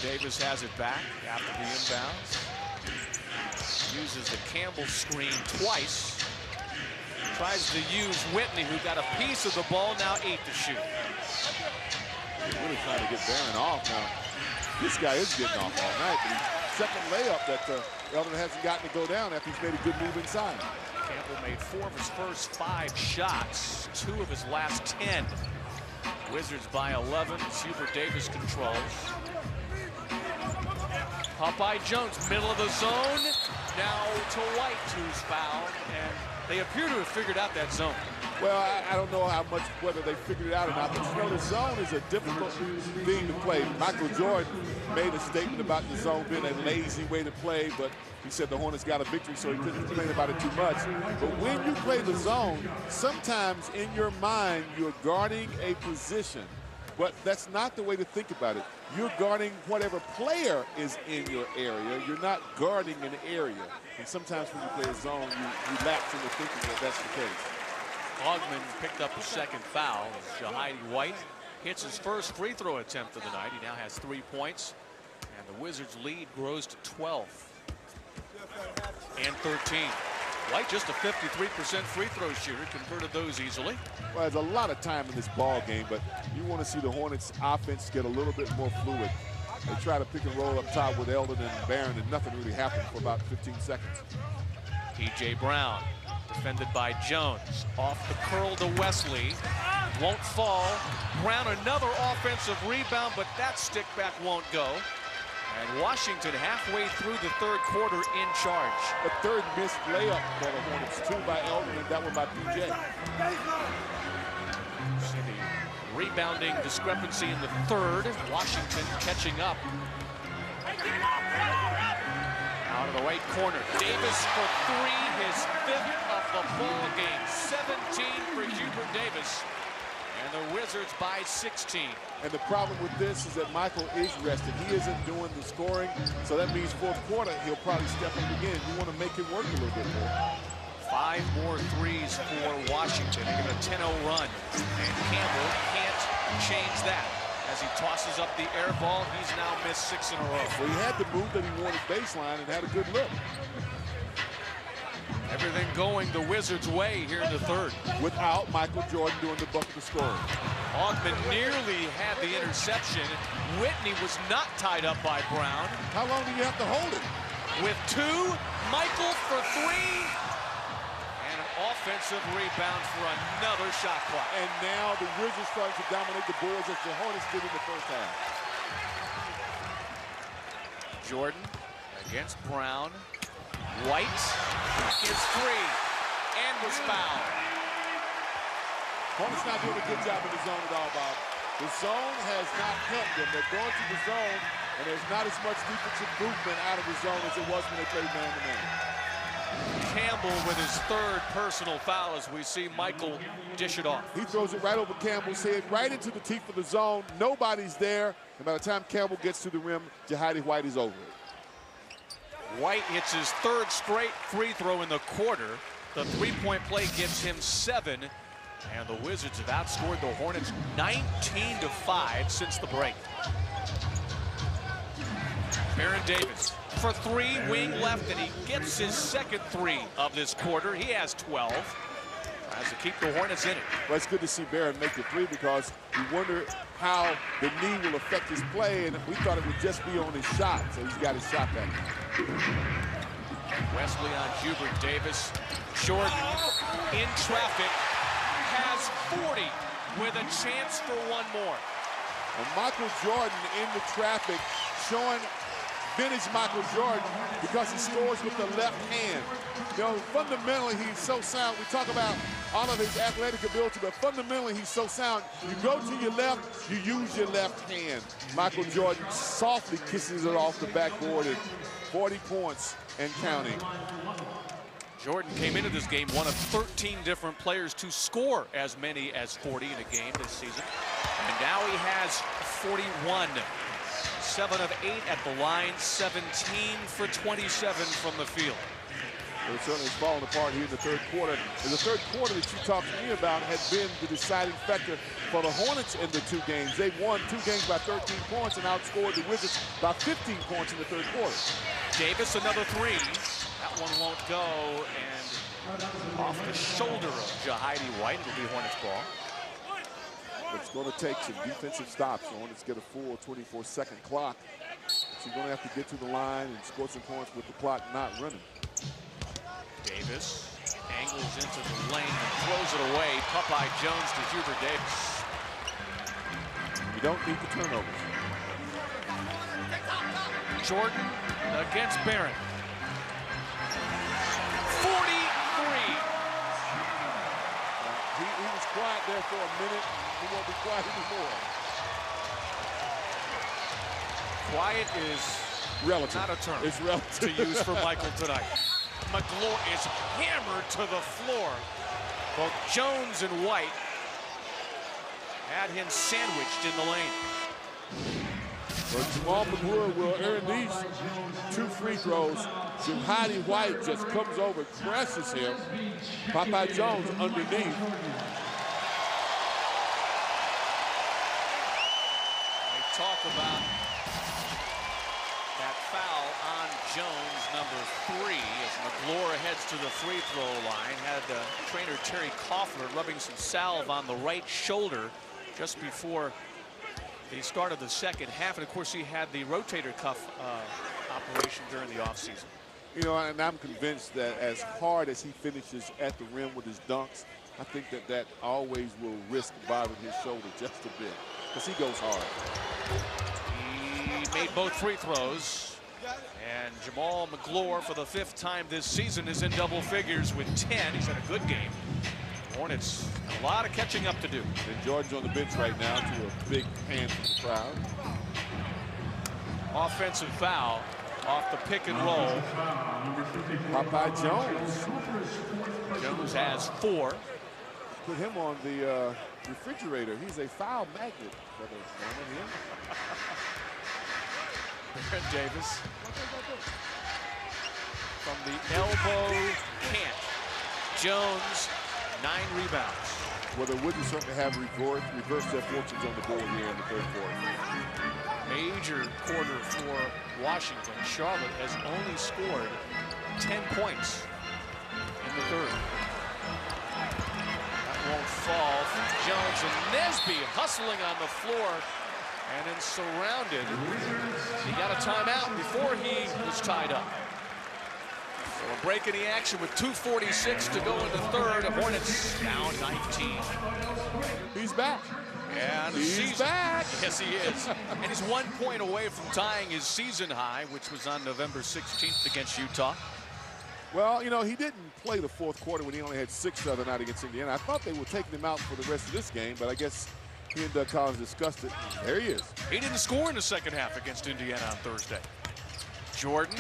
Davis has it back after the inbounds. Uses the Campbell screen twice. Tries to use Whitney, who got a piece of the ball, now 8 to shoot. They're really trying to get Barron off now. This guy is getting off all night, but he's second layup that Eldon hasn't gotten to go down after he's made a good move inside. Campbell made 4 of his first 5 shots, 2 of his last 10. Wizards by 11. Hubert Davis controls. Popeye Jones, middle of the zone. Now to White, who's fouled, and they appear to have figured out that zone. Well, I don't know how much, whether they figured it out or not, but you know, the zone is a difficult thing to play. Michael Jordan made a statement about the zone being a lazy way to play, but he said the Hornets got a victory, so he couldn't complain about it too much. But when you play the zone, sometimes in your mind, you're guarding a position, but that's not the way to think about it. You're guarding whatever player is in your area. You're not guarding an area. And sometimes when you play a zone, you lapse into thinking that that's the case. Ogman picked up a second foul. Jahidi White hits his first free throw attempt of the night. He now has 3 points, and the Wizards' lead grows to 12 and 13. White, just a 53% free throw shooter, converted those easily. Well, there's a lot of time in this ball game, but you want to see the Hornets' offense get a little bit more fluid. They try to pick and roll up top with Eldon and Barron, and nothing really happened for about 15 seconds. P.J. Brown, defended by Jones. Off the curl to Wesley. Won't fall. Brown, another offensive rebound, but that stick back won't go. And Washington halfway through the third quarter in charge. The third missed layup for the Hornets, 2 by Eldon and that one by P.J. See the rebounding discrepancy in the third. Washington catching up. Out of the right corner. Davis for 3, his 5th of the ball game. 17 for Hubert Davis. And the Wizards by 16. And the problem with this is that Michael is rested. He isn't doing the scoring, so that means fourth quarter, he'll probably step up again. You want to make him work a little bit more. 5 more threes for Washington. They get a 10-0 run. And Campbell can't change that. As he tosses up the air ball, he's now missed 6 in a row. Well, he had the move that he wanted baseline and had a good look. Everything going the Wizards' way here in the third. Without Michael Jordan doing the bucket of scoring. Ogman nearly had the interception. Whitney was not tied up by Brown. How long do you have to hold it? With 2, Michael for 3. And an offensive rebound for another shot clock. And now the Wizards starting to dominate the boards as the Hornets did in the first half. Jordan against Brown. White is 3 and was fouled. Hornets not doing a good job in the zone at all, Bob. The zone has not helped them. They're going to the zone, and there's not as much defensive movement out of the zone as it was when they played man-to-man. Campbell with his 3rd personal foul as we see Michael dish it off. He throws it right over Campbell's head, right into the teeth of the zone. Nobody's there, and by the time Campbell gets to the rim, Jahidi White is over it. White hits his 3rd straight free throw in the quarter. The 3-point play gives him 7. And the Wizards have outscored the Hornets 19-5 since the break. Aaron Davis for 3, wing left, and he gets his 2nd 3 of this quarter. He has 12. Tries to keep the Hornets in it. Well, it's good to see Barron make the 3 because you wonder how the knee will affect his play, and we thought it would just be on his shot, so he's got his shot back. Wesley on Hubert Davis. Jordan in traffic has 40 with a chance for 1 more. And Michael Jordan in the traffic showing vintage Michael Jordan because he scores with the left hand. You know, fundamentally, he's so sound. We talk about all of his athletic ability, but fundamentally, he's so sound. You go to your left, you use your left hand. Michael Jordan softly kisses it off the backboard at 40 points and counting. Jordan came into this game one of 13 different players to score as many as 40 in a game this season. And now he has 41. 7 of 8 at the line, 17 for 27 from the field. It certainly has fallen apart here in the third quarter. And the third quarter that you talked to me about had been the deciding factor for the Hornets in the 2 games. They won 2 games by 13 points and outscored the Wizards by 15 points in the third quarter. Davis, another 3. That one won't go, and off the shoulder of Jahidi White. It'll be Hornets ball. But it's going to take some defensive stops. So let's get a full 24-second clock. So you're going to have to get to the line and score some points with the clock not running. Davis angles into the lane and throws it away. Popeye Jones to Hubert Davis. You don't need the turnovers. Jordan against Barron. 43. He was quiet there for a minute. He won't be quiet anymore. Quiet is relative. Not a term it's relative to use for Michael tonight. McGlory is hammered to the floor. Both Jones and White had him sandwiched in the lane. But Jamal McGlory will earn these 2 free throws. Jahadi White just comes over, crashes him. Popeye Jones underneath. They talk about that foul on Jones, number 3, as McGlory heads to the free throw line. Had trainer Terry Kaufler rubbing some salve on the right shoulder just before the start of the second half. And of course, he had the rotator cuff operation during the offseason. You know, and I'm convinced that as hard as he finishes at the rim with his dunks, I think that always will risk bothering his shoulder just a bit, because he goes hard. He made both free throws. And Jamal McGlory, for the 5th time this season, is in double figures with 10. He's had a good game. Hornets have a lot of catching up to do. And Jordan's on the bench right now to a big hand from the crowd. Offensive foul off the pick and roll. Popeye Jones. Jones has 4. Put him on the refrigerator. He's a foul magnet for the woman here. Davis from the elbow can't. Jones 9 rebounds. Well, the Wizards certainly have reversed their fortunes on the board here in the 3rd quarter. Major quarter for Washington. Charlotte has only scored 10 points in the 3rd. That won't fall from Jones, and Nesby hustling on the floor and then surrounded. He got a timeout before he was tied up. So we're breaking the action with 2:46 to go in the 3rd. The Hornets down 19. He's back. And he's back. Yes, he is. And he's 1 point away from tying his season high, which was on November 16th against Utah. Well, you know, he didn't play the 4th quarter when he only had 6 the other night against Indiana. I thought they were taking him out for the rest of this game, but I guess he and Doug Collins discussed it. There he is. He didn't score in the 2nd half against Indiana on Thursday. Jordan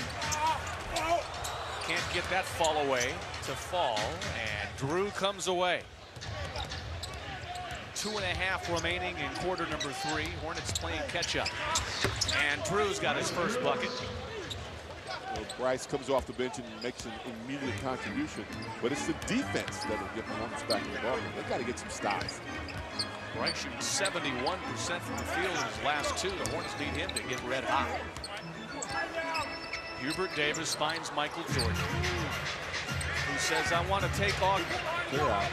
can't get that fall away to fall, and Drew comes away. 2.5 remaining in quarter number 3. Hornets playing catch up. And Drew's got his first bucket. Well, Bryce comes off the bench and makes an immediate contribution, but it's the defense that will get the Hornets back in the ball. They've got to get some stops. Bryce shooting 71% from the field in his last 2. The Hornets need him to get red hot. Hubert Davis finds Michael Jordan, who says, I want to take Ogden. Clear out.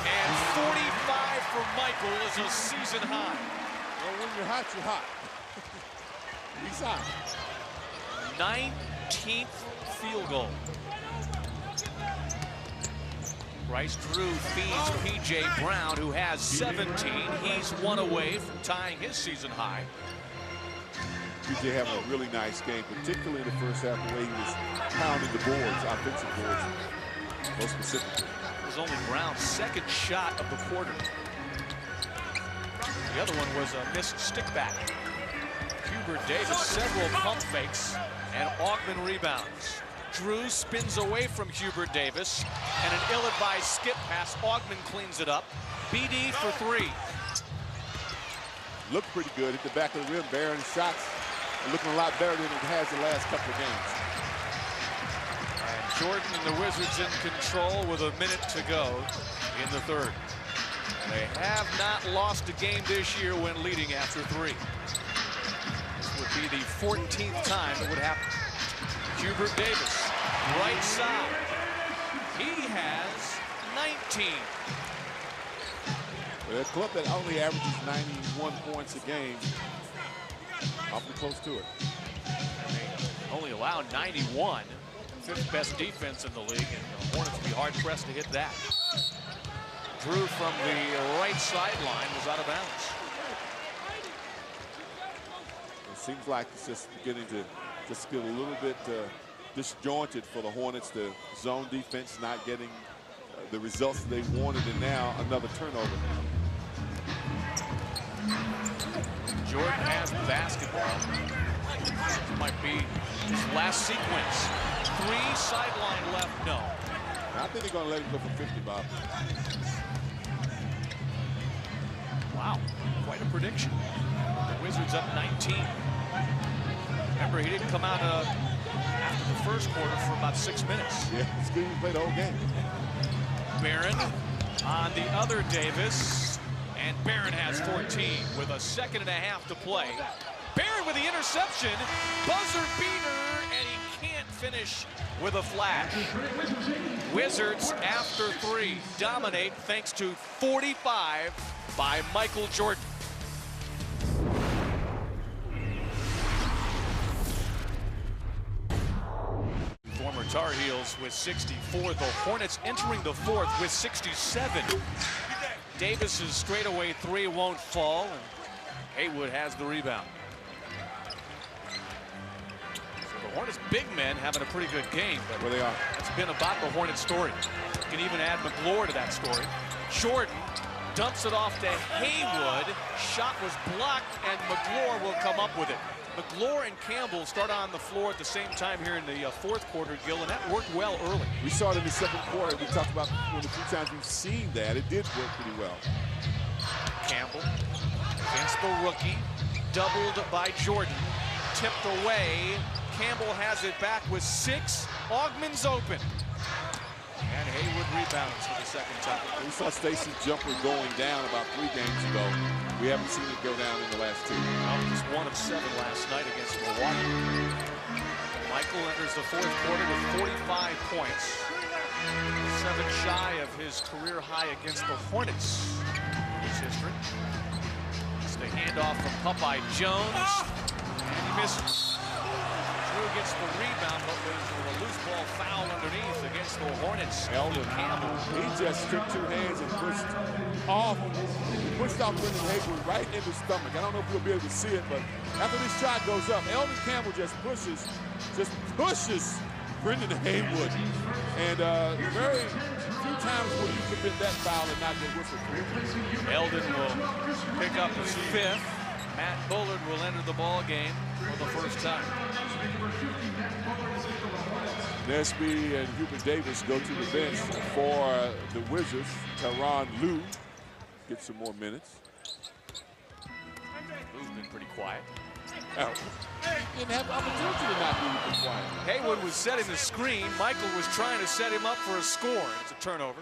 And 45 for Michael is a season high. Well, when you're hot, you're hot. He's hot. 19th field goal. Bryce Drew feeds P.J. Brown, who has 17. He's 1 away from tying his season high. P.J. having a really nice game, particularly in the first half, the way he was pounding the boards, offensive boards, most specifically. It was only Brown's 2nd shot of the quarter. The other one was a missed stick back. Hubert Davis, several pump fakes, and Augman rebounds. Drew spins away from Hubert Davis, and an ill-advised skip pass. Augman cleans it up. BD for 3. Looked pretty good at the back of the rim. Barron's shots are looking a lot better than it has the last couple of games. And Jordan and the Wizards in control with a minute to go in the 3rd. They have not lost a game this year when leading after 3. This would be the 14th time it would happen. Hubert Davis, right side. He has 19. A club that only averages 91 points a game, awfully close to it. They only allowed 91, fifth best defense in the league, and the Hornets will be hard-pressed to hit that. Drew from the right sideline was out of bounds. It seems like it's just beginning to just get a little bit disjointed for the Hornets. The zone defense not getting the results they wanted, and now another turnover. Jordan has the basketball. This might be his last sequence. 3 sideline left, no. I think they're going to let him go for 50, Bob. Wow, quite a prediction. The Wizards up 19. Remember, he didn't come out after the first quarter for about 6 minutes. Yeah, it's good he played the whole game. Barron on the other Davis, and Barron has 14 with a second and a half to play. Barron with the interception, buzzer beater, and he can't finish with a flash. Wizards after 3 dominate thanks to 45 by Michael Jordan. Former Tar Heels with 64. The Hornets entering the fourth with 67. Davis's straightaway 3 won't fall, and Haywood has the rebound. So the Hornets big men having a pretty good game, but well, they are. It's been about the Hornets story. You can even add McGlure to that story. Jordan dumps it off to Haywood. Shot was blocked, and McGlure will come up with it. McGlure and Campbell start on the floor at the same time here in the fourth quarter, Gil, and that worked well early. We saw it in the second quarter. We talked about the few times we've seen that. It did work pretty well. Campbell against the rookie, doubled by Jordan, tipped away. Campbell has it back with 6. Augman's open. And Haywood rebounds for the second time. We saw Stacey's jumper going down about 3 games ago. We haven't seen it go down in the last 2. Just 1 of 7 last night against Milwaukee. Michael enters the fourth quarter with 45 points. 7 shy of his career high against the Hornets in his history. It's the handoff from Popeye Jones. And he misses. Drew gets the rebound, but with a loose ball foul underneath against the Hornets. Eldon Campbell, he just took 2 hands and pushed off Brendan Haywood right in the stomach. I don't know if we'll be able to see it, but after this shot goes up, Eldon Campbell just pushes Brendan Haywood. And very few times will you commit that foul and not get whistled. Eldon will pick up his 5th. Matt Bullard will enter the ball game for the first time. Nesby and Hubert Davis go to the bench for the Wizards. Tyronn Lue gets some more minutes. Lue's been pretty quiet. He didn't have the opportunity to not be quiet. Haywood was setting the screen. Michael was trying to set him up for a score. It's a turnover.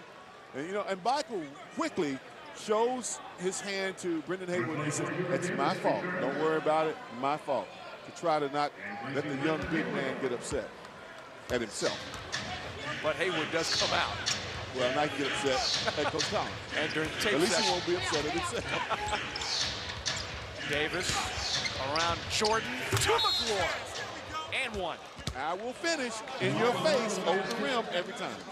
And, and Michael quickly shows his hand to Brendan Haywood and he says, "That's my fault. Don't worry about it. My fault." To try to not let the young big man get upset at himself. But Haywood does come out. Well, not get upset at Coach Collins. And during tape at least session, he won't be upset at himself. Davis around Jordan to McGlure. And 1. I will finish in your face over the rim every time.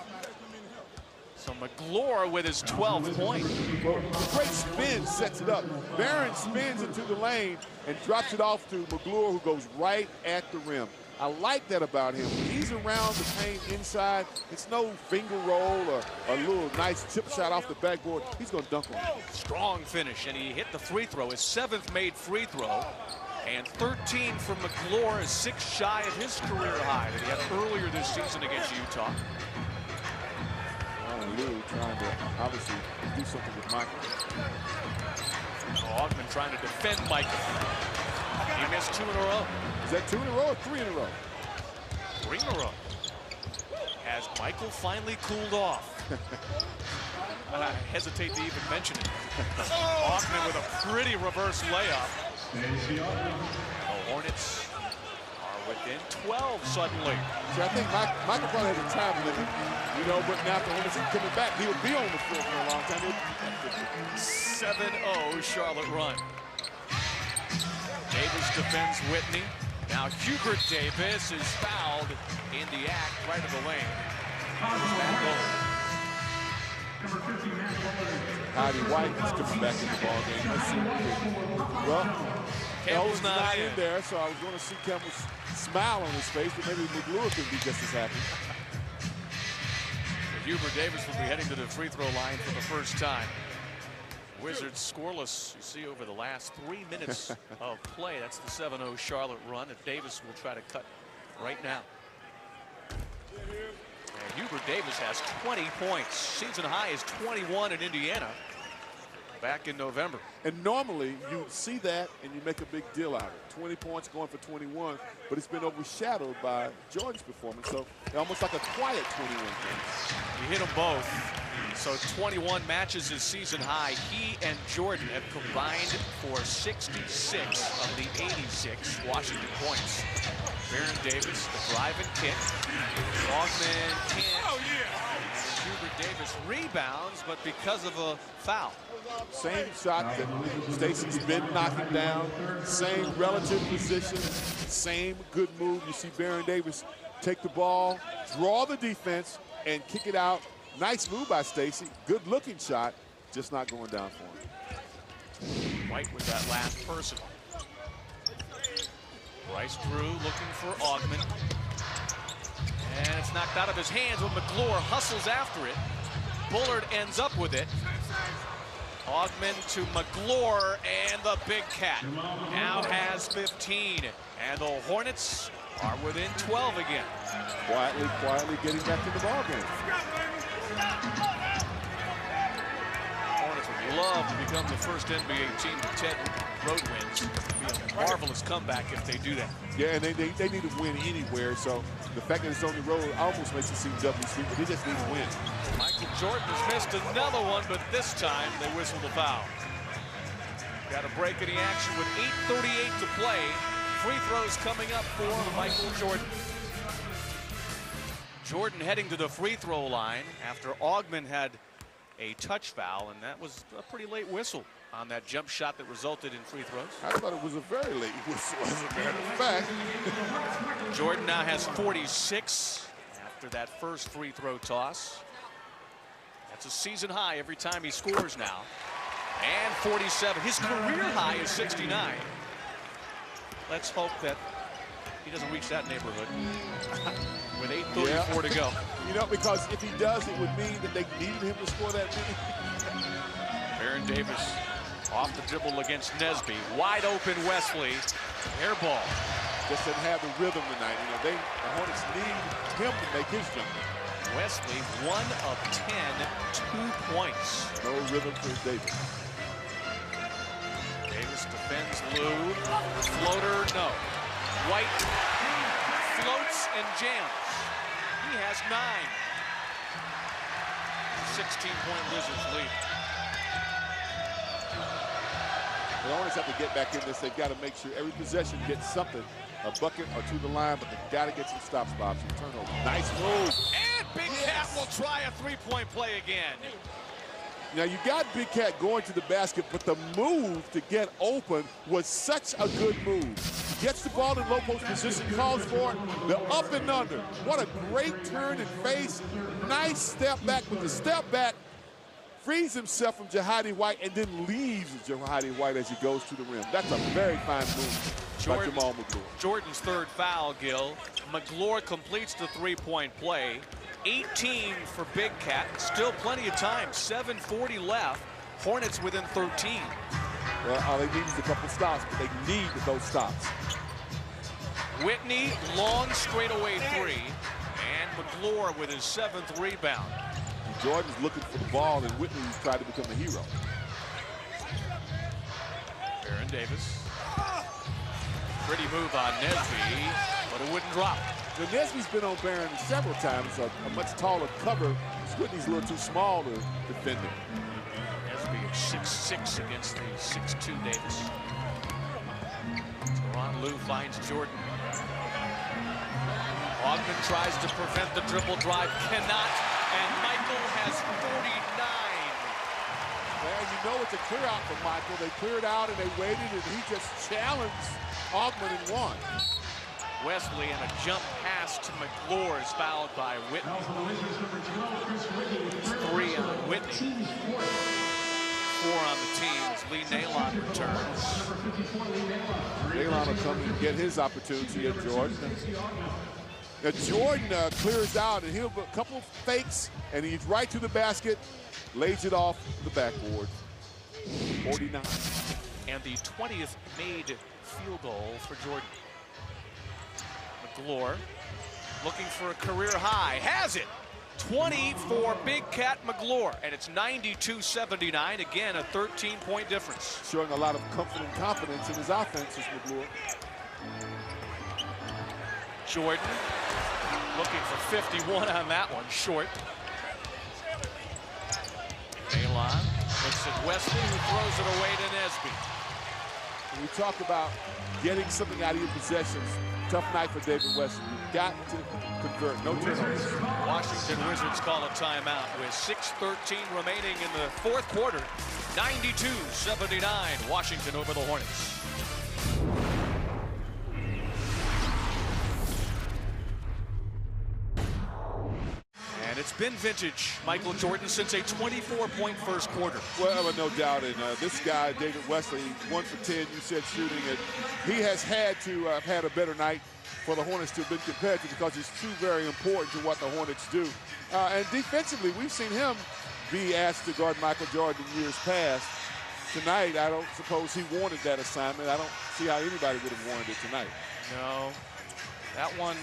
So McGlure with his 12th point. Well, great spin sets it up. Barron spins into the lane and drops it off to McGlure, who goes right at the rim. I like that about him. When he's around the paint inside, it's no finger roll or a little nice tip shot off the backboard. He's going to dunk on it. Strong finish, and he hit the free throw, his 7th made free throw. And 13 from McGlure is 6 shy of his career high that he had earlier this season against Utah. Lue trying to obviously do something with Michael. Augman trying to defend Michael. He missed 2 in a row. Is that 2 in a row or 3 in a row? 3 in a row. Has Michael finally cooled off? I hesitate to even mention it. Augman with a pretty reverse layup. The Hornets are with and 12 suddenly. See, I think Michael probably has a time limit, you know, but now the Hornets are coming back. He'll be on the floor for a long time. 7-0 Charlotte run. Davis defends Whitney. Now Hubert Davis is fouled in the act right of the lane. Heidi White is coming back in the ball game. Let's see what they do. Well, Campbell's not in there, so I was going to see Campbell's smile on his face, but maybe McClure could be just as happy. Hubert Davis will be heading to the free throw line for the first time. Wizards scoreless, you see, over the last 3 minutes of play. That's the 7-0 Charlotte run. If Davis will try to cut right now. And Hubert Davis has 20 points. Season high is 21 in Indiana back in November. And normally you see that and you make a big deal out of it. 20 points going for 21, but it's been overshadowed by Jordan's performance. So almost like a quiet 21 points. You hit them both. So 21 matches his season high. He and Jordan have combined for 66 of the 86 Washington points. Baron Davis, the drive and kick. Augman can't. Oh, yeah. Hubert Davis rebounds, but because of a foul. Same shot that Stacey's been knocking down. Same relative position. Same good move. You see Baron Davis take the ball, draw the defense, and kick it out. Nice move by Stacey. Good looking shot, just not going down for him. White was that last person. Bryce Drew looking for Augman. And it's knocked out of his hands when McClure hustles after it. Bullard ends up with it. Augman to McClure, and the Big Cat now has 15. And the Hornets are within 12 again. Quietly getting back to the ball game. Hornets would love to become the first NBA team to 10 road wins. It would be a marvelous comeback if they do that. Yeah, and they need to win anywhere. So the fact that it's on the road almost makes it seem doubly sweet, but they just need to win. Michael Jordan has missed another one, but this time they whistled a foul. Got a break in the action with 8:38 to play. Free throws coming up for Michael Jordan. Jordan heading to the free throw line after Augman had a touch foul, and that was a pretty late whistle on that jump shot that resulted in free throws. I thought it was a very late whistle, as a matter of fact. Jordan now has 46 after that first free throw toss. That's a season high every time he scores now. And 47. His career high is 69. Let's hope that he doesn't reach that neighborhood with 8:34 to go. You know, because if he does, it would mean that they needed him to score that many. Baron Davis off the dribble against Nesby. Wide open Wesley. Air ball. Just didn't have the rhythm tonight. You know, the Hornets need him to make his jumper. Wesley, 1 of 10, 2 points. No rhythm for Davis. Davis defends Lou. Floater, no. White floats and jams. He has 9. 16-point Wizards lead. The Hornets have to get back in this. They've got to make sure every possession gets something, a bucket or to the line, but they've got to get some stops, Bob. Some turnover. Nice move. And Big Cat will try a three-point play again. Now, you got Big Cat going to the basket, but the move to get open was such a good move. Gets the ball in low post position, calls for it, the up and under. What a great turn and face. Nice step back, with the step back, frees himself from Jahadi White and then leaves Jahadi White as he goes to the rim. That's a very fine move by Jamal McClure. Jordan's third foul, Gil. McClure completes the three-point play. 18 for Big Cat. Still plenty of time. 7:40 left. Hornets within 13. Well, all they need is a couple stops, but they need those stops. Whitney, long straightaway three. And McClure with his 7th rebound. Jordan's looking for the ball, and Whitney's tried to become a hero. Baron Davis. Pretty move on Nesby, but it wouldn't drop. Now, Nesby's been on Baron several times, a much taller cover. Whitney's a little too small to defend him. Nesby is 6'6" against the 6'2" Davis. Teron Lou finds Jordan. Jordan tries to prevent the dribble drive, cannot, and Michael has 49. Well, you know it's a clear out for Michael. They cleared out and they waited, and he just challenged Augman and won. Wesley and a jump pass to McClure is fouled by Whitney. 3 on Whitney. 4 on the team as Lee Nailon returns. Nailon will come and get his opportunity at Jordan. Now Jordan clears out, and he'll a couple of fakes, and he's right to the basket, lays it off the backboard. 49. And the 20th made field goal for Jordan. McClure looking for a career high. Has it! 20 for Big Cat McClure, and it's 92-79. Again, a 13-point difference. Showing a lot of comfort and confidence in his offense is McClure. Jordan looking for 51 on that one, short. Nailon looks at Wesley, who throws it away to Nesby. When we talk about getting something out of your possessions, tough night for David Wesley. You've got to convert, no turnovers. Washington Wizards call a timeout with 6:13 remaining in the fourth quarter. 92-79, Washington over the Hornets. And it's been vintage Michael Jordan since a 24-point first quarter. Well, no doubt. And this guy, David Wesley, 1 for 10, you said shooting. And he has had to have had a better night for the Hornets to have been competitive, because he's too very important to what the Hornets do. And defensively, we've seen him be asked to guard Michael Jordan in years past. Tonight, I don't suppose he wanted that assignment. I don't see how anybody would have wanted it tonight. No, that one,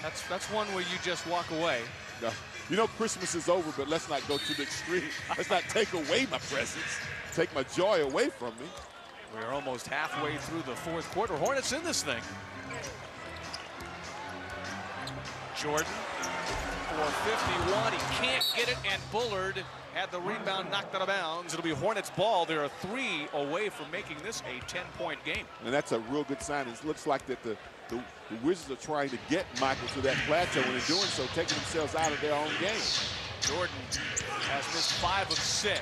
that's one where you just walk away. No. You know Christmas is over, but let's not go to the extreme. Let's not take away my presents, take my joy away from me. We're almost halfway through the fourth quarter. Hornets in this thing. Jordan for 51. He can't get it, and Bullard had the rebound knocked out of bounds. It'll be Hornets ball. They are 3 away from making this a 10-point game. And that's a real good sign. It looks like that the Wizards are trying to get Michael to that plateau, and in doing so, taking themselves out of their own game. Jordan has missed 5 of 6.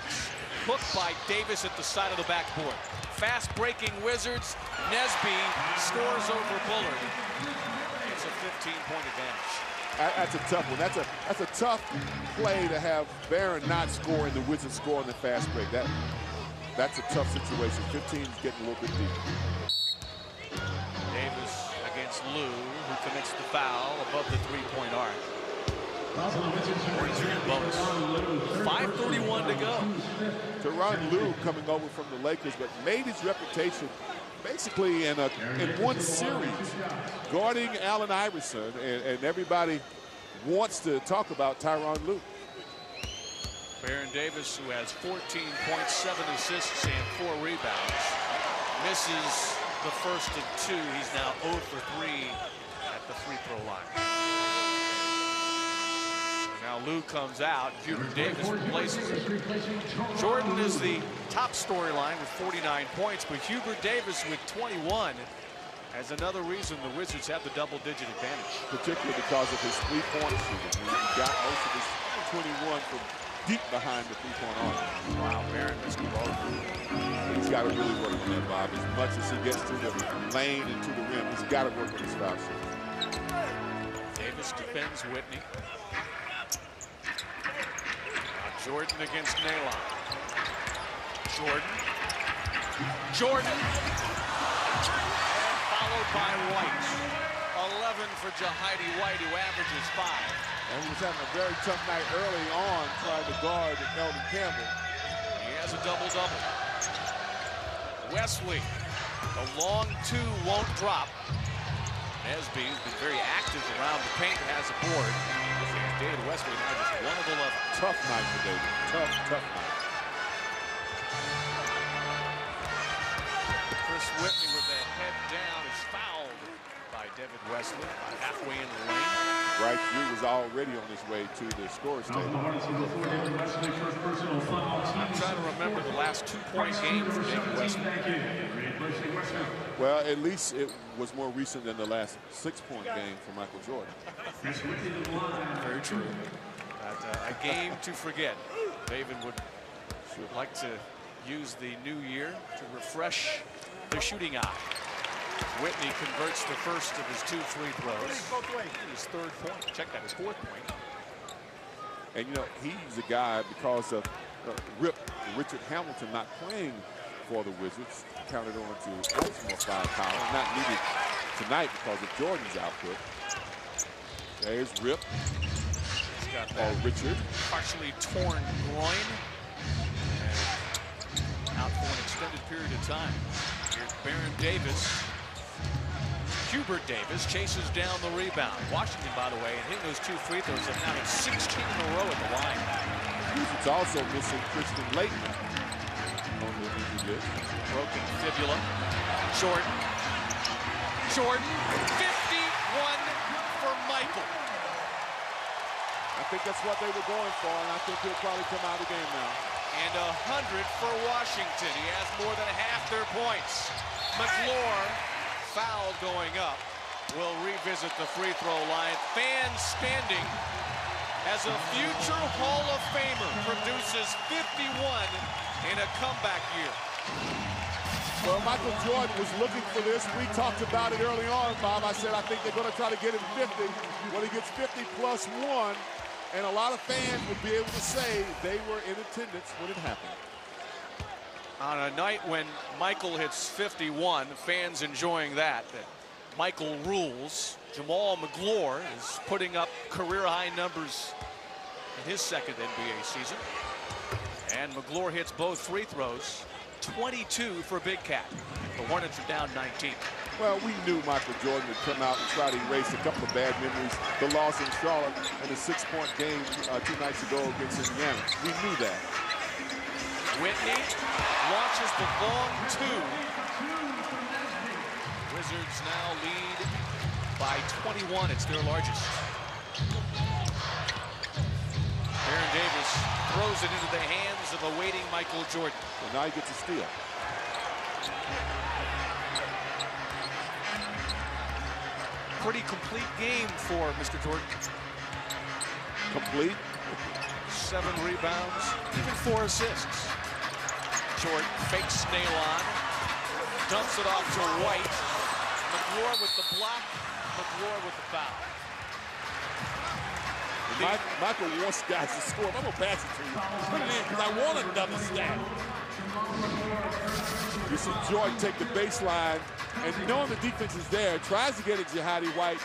Hooked by Davis at the side of the backboard. Fast-breaking Wizards. Nesby scores over Bullard. It's a 15-point advantage. That's a tough one. That's a tough play to have Barron not score and the Wizards score on the fast break. That's a tough situation. 15 is getting a little bit deep. Davis Against Lou, who commits the foul above the three-point arc. 5:31 to go. Tyronn Lue coming over from the Lakers, but made his reputation basically in one series, guarding Allen Iverson, and everybody wants to talk about Tyronn Lue. Baron Davis, who has 14.7 assists and 4 rebounds, misses the first of 2. He's now 0 for 3 at the free-throw line. Now Lou comes out. Hubert Davis replaces him. Jordan is the top storyline with 49 points, but Hubert Davis with 21 as another reason the Wizards have the double-digit advantage. Particularly because of his three-point shooting. He got most of his 21 from deep behind the three-point arc. Wow, Baron missed both. He's got to really work on that, Bob. As much as he gets to the lane and to the rim, he's got to work on his foul shot. Davis defends Whitney. Jordan against Nailon. Jordan. And followed by White. 11 for Jahidi White, who averages 5. And he was having a very tough night early on trying to guard Melvin Campbell. He has a double-double. Wesley, the long 2 won't drop. Nesby, who's been very active around the paint, has a board. David Wesley now just 1 of 11. Tough night for David. Tough night. Chris Whitney with a head down is fouled by David Wesley, about halfway in the lane. Bryce Drew was already on his way to the scorer's table. I'm trying to remember the last 2-point game for David Wesley. Well, at least it was more recent than the last 6-point game for Michael Jordan. Very true. A game to forget. David would like to use the new year to refresh the shooting eye. Whitney converts the first of his 2 free throws. His 3rd point. Check that, his 4th point. And, you know, he's a guy because of Richard Hamilton not playing for the Wizards, counted on to Baltimore firepower. Not needed tonight because of Jordan's output. There's Rip. He's got that Richard. Partially torn groin. And out for an extended period of time. Here's Baron Davis. Hubert Davis chases down the rebound. Washington, by the way, and hitting those 2 free throws have now hit 16 in a row at the line. It's also missing Christian Layton on the injury list. Broken fibula. Jordan. 51 for Michael. I think that's what they were going for, and I think he'll probably come out of the game now. And 100 for Washington. He has more than half their points. McClure, foul going up, will revisit the free throw line. Fans standing as a future Hall of Famer produces 51 in a comeback year. Well, Michael Jordan was looking for this. We talked about it early on, Bob. I said I think they're going to try to get him 50. Well, he gets 50 plus 1, and a lot of fans would be able to say they were in attendance when it happened. On a night when Michael hits 51, fans enjoying that Michael rules. Jamal McClure is putting up career-high numbers in his 2nd NBA season. And McClure hits both free throws, 22 for Big Cat. The Hornets are down 19. Well, we knew Michael Jordan would come out and try to erase a couple of bad memories. The loss in Charlotte and the 6-point game 2 nights ago against Indiana. We knew that. Whitney launches the long 2. Wizards now lead by 21. It's their largest. Baron Davis throws it into the hands of awaiting Michael Jordan. And now he gets a steal. Pretty complete game for Mr. Jordan. Complete. 7 rebounds, even 4 assists. Jordan fakes Nailon, dumps it off to White. McClure with the block, McClure with the foul. Michael wants guys to score. I'm going to pass it to you. Put it in because I want another stat. You see Jordan take the baseline, and knowing the defense is there, tries to get it to Jihadi White.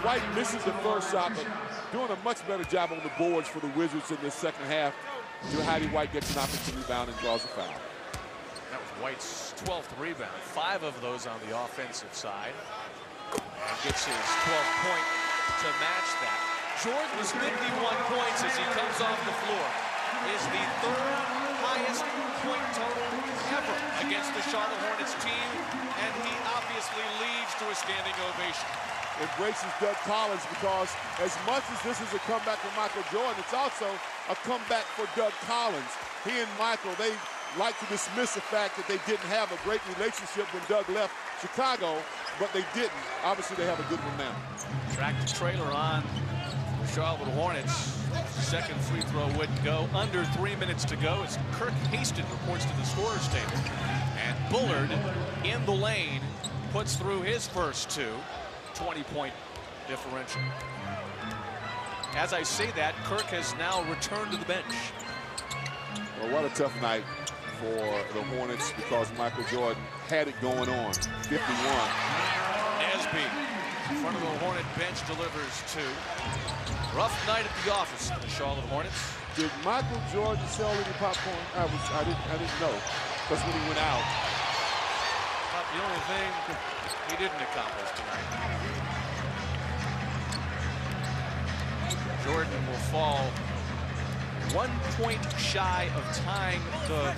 White misses the first shot, but doing a much better job on the boards for the Wizards in the 2nd half. Jihadi White gets an offensive rebound and draws a foul. That was White's 12th rebound, 5 of those on the offensive side. And gets his 12th point to match that. Jordan's 51 points as he comes off the floor is the 3rd highest point total ever against the Charlotte Hornets team, and he obviously leads to a standing ovation. Embraces Doug Collins because as much as this is a comeback for Michael Jordan, it's also a comeback for Doug Collins. He and Michael, they like to dismiss the fact that they didn't have a great relationship when Doug left Chicago, but they didn't. Obviously, they have a good one now. Tractor trailer on the Charlotte Hornets. 2nd free throw wouldn't go. Under 3 minutes to go as Kirk Haston reports to the scorer's table. And Bullard in the lane puts through his first 2. 20-point differential. As I say that, Kirk has now returned to the bench. Well, what a tough night for the Hornets because Michael Jordan had it going on. 51. Nesby in front of the Hornet bench delivers 2. Rough night at the office for the Charlotte Hornets. Did Michael Jordan sell any popcorn? I didn't know. Because when he went out. But the only thing he didn't accomplish tonight. Jordan will fall 1 point shy of tying the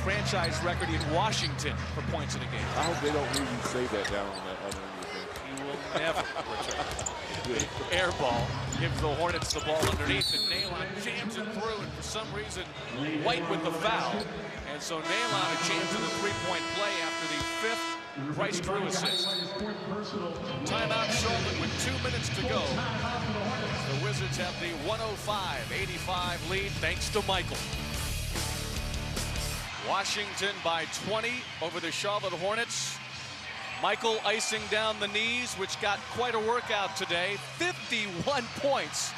franchise record in Washington for points in a game. I hope they don't hear you say that down on that other end of the bench. He will never return. Air ball. Gives the Hornets the ball underneath, and Nalon jams it through, and for some reason, White with the foul. And so Nalon a chance in the three-point play after the 5th Bryce Drew assist. Timeout Charlotte with 2 minutes to go. The Wizards have the 105-85 lead thanks to Michael. Washington by 20 over the Charlotte Hornets. Michael icing down the knees, which got quite a workout today. 51 points.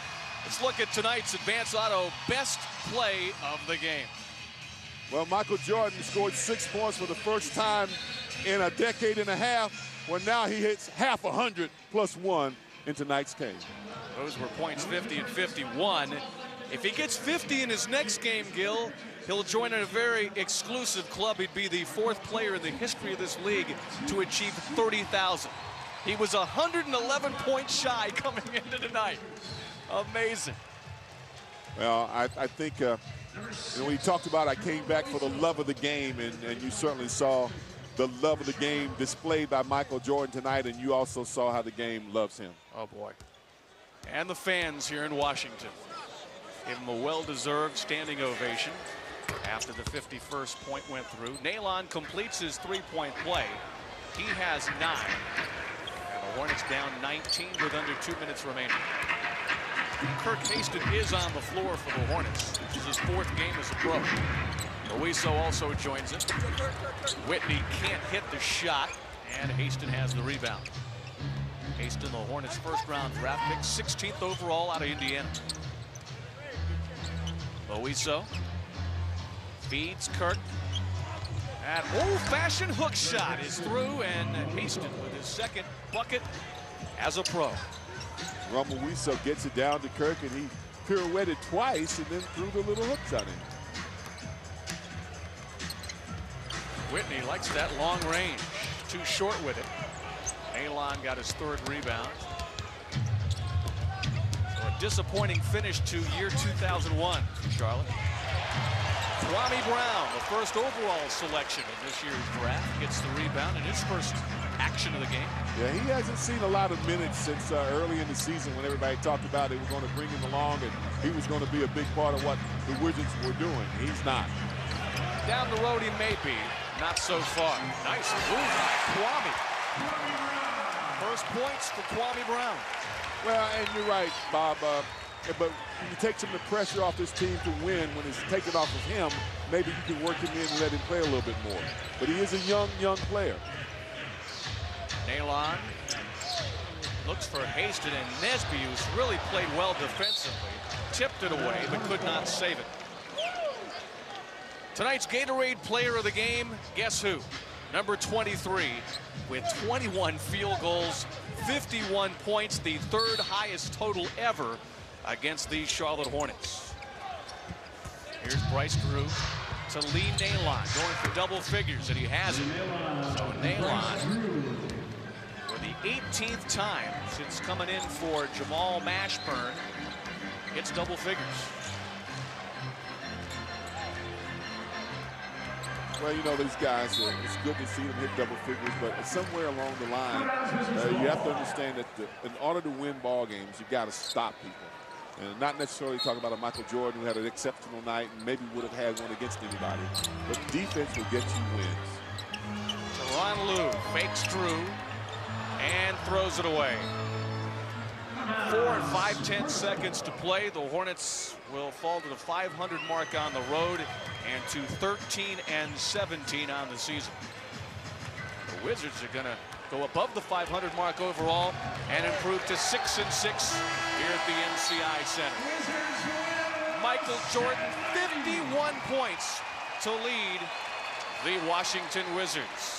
Let's look at tonight's Advance Auto best play of the game. Well, Michael Jordan scored 6 points for the first time in a decade and a half. Well, now he hits half 100 plus 1 in tonight's game. Those were points 50 and 51. If he gets 50 in his next game, Gil, he'll join in a very exclusive club. He'd be the 4th player in the history of this league to achieve 30,000. He was 111 points shy coming into tonight. Amazing. Well, I think when he talked about I came back for the love of the game, and you certainly saw the love of the game displayed by Michael Jordan tonight, and you also saw how the game loves him. Oh, boy. And the fans here in Washington give him a well-deserved standing ovation after the 51st point went through. Nalon completes his three-point play. He has 9. And the Hornets down 19 with under 2 minutes remaining. Kirk Haston is on the floor for the Hornets. This is his 4th game as a pro. Luiso also joins him. Whitney can't hit the shot, and Haston has the rebound. Haston, the Hornets' first-round draft pick, 16th overall out of Indiana. Luiso feeds Kirk. That old-fashioned hook shot is through, and Haston with his 2nd bucket as a pro. Luiso gets it down to Kirk, and he pirouetted twice and then threw the little hook shot in. Whitney likes that long range. Too short with it. Nalon got his 3rd rebound. So a disappointing finish to year 2001 for Charlotte. Kwame Brown, the 1st overall selection in this year's draft, gets the rebound in his first action of the game. Yeah, he hasn't seen a lot of minutes since early in the season when everybody talked about they were going to bring him along and he was going to be a big part of what the Wizards were doing. He's not. Down the road he may be. Not so far. Nice move by Kwame. First points for Kwame Brown. Well, and you're right, Bob. But when you take some of the pressure off this team to win, when it's taken off of him, maybe you can work him in and let him play a little bit more. But he is a young player. Nalon looks for Haston, and Nesby, who's really played well defensively, tipped it away but could not save it. Tonight's Gatorade player of the game, guess who? Number 23 with 21 field goals, 51 points, the 3rd highest total ever against the Charlotte Hornets. Here's Bryce Drew to lead Nalon, going for double figures, and he has it. So Nalon, for the 18th time since coming in for Jamal Mashburn, hits double figures. Well, you know, these guys, it's good to see them hit double figures, but somewhere along the line, you have to understand that in order to win ball games, you got to stop people. And not necessarily talking about a Michael Jordan who had an exceptional night and maybe would have had one against anybody, but defense will get you wins. Teron Lue fakes Drew and throws it away. 4 and 5/10 seconds to play. The Hornets will fall to the 500 mark on the road and to 13 and 17 on the season. The Wizards are going to go above the 500 mark overall and improve to 6 and 6 here at the MCI Center. Michael Jordan, 51 points to lead the Washington Wizards.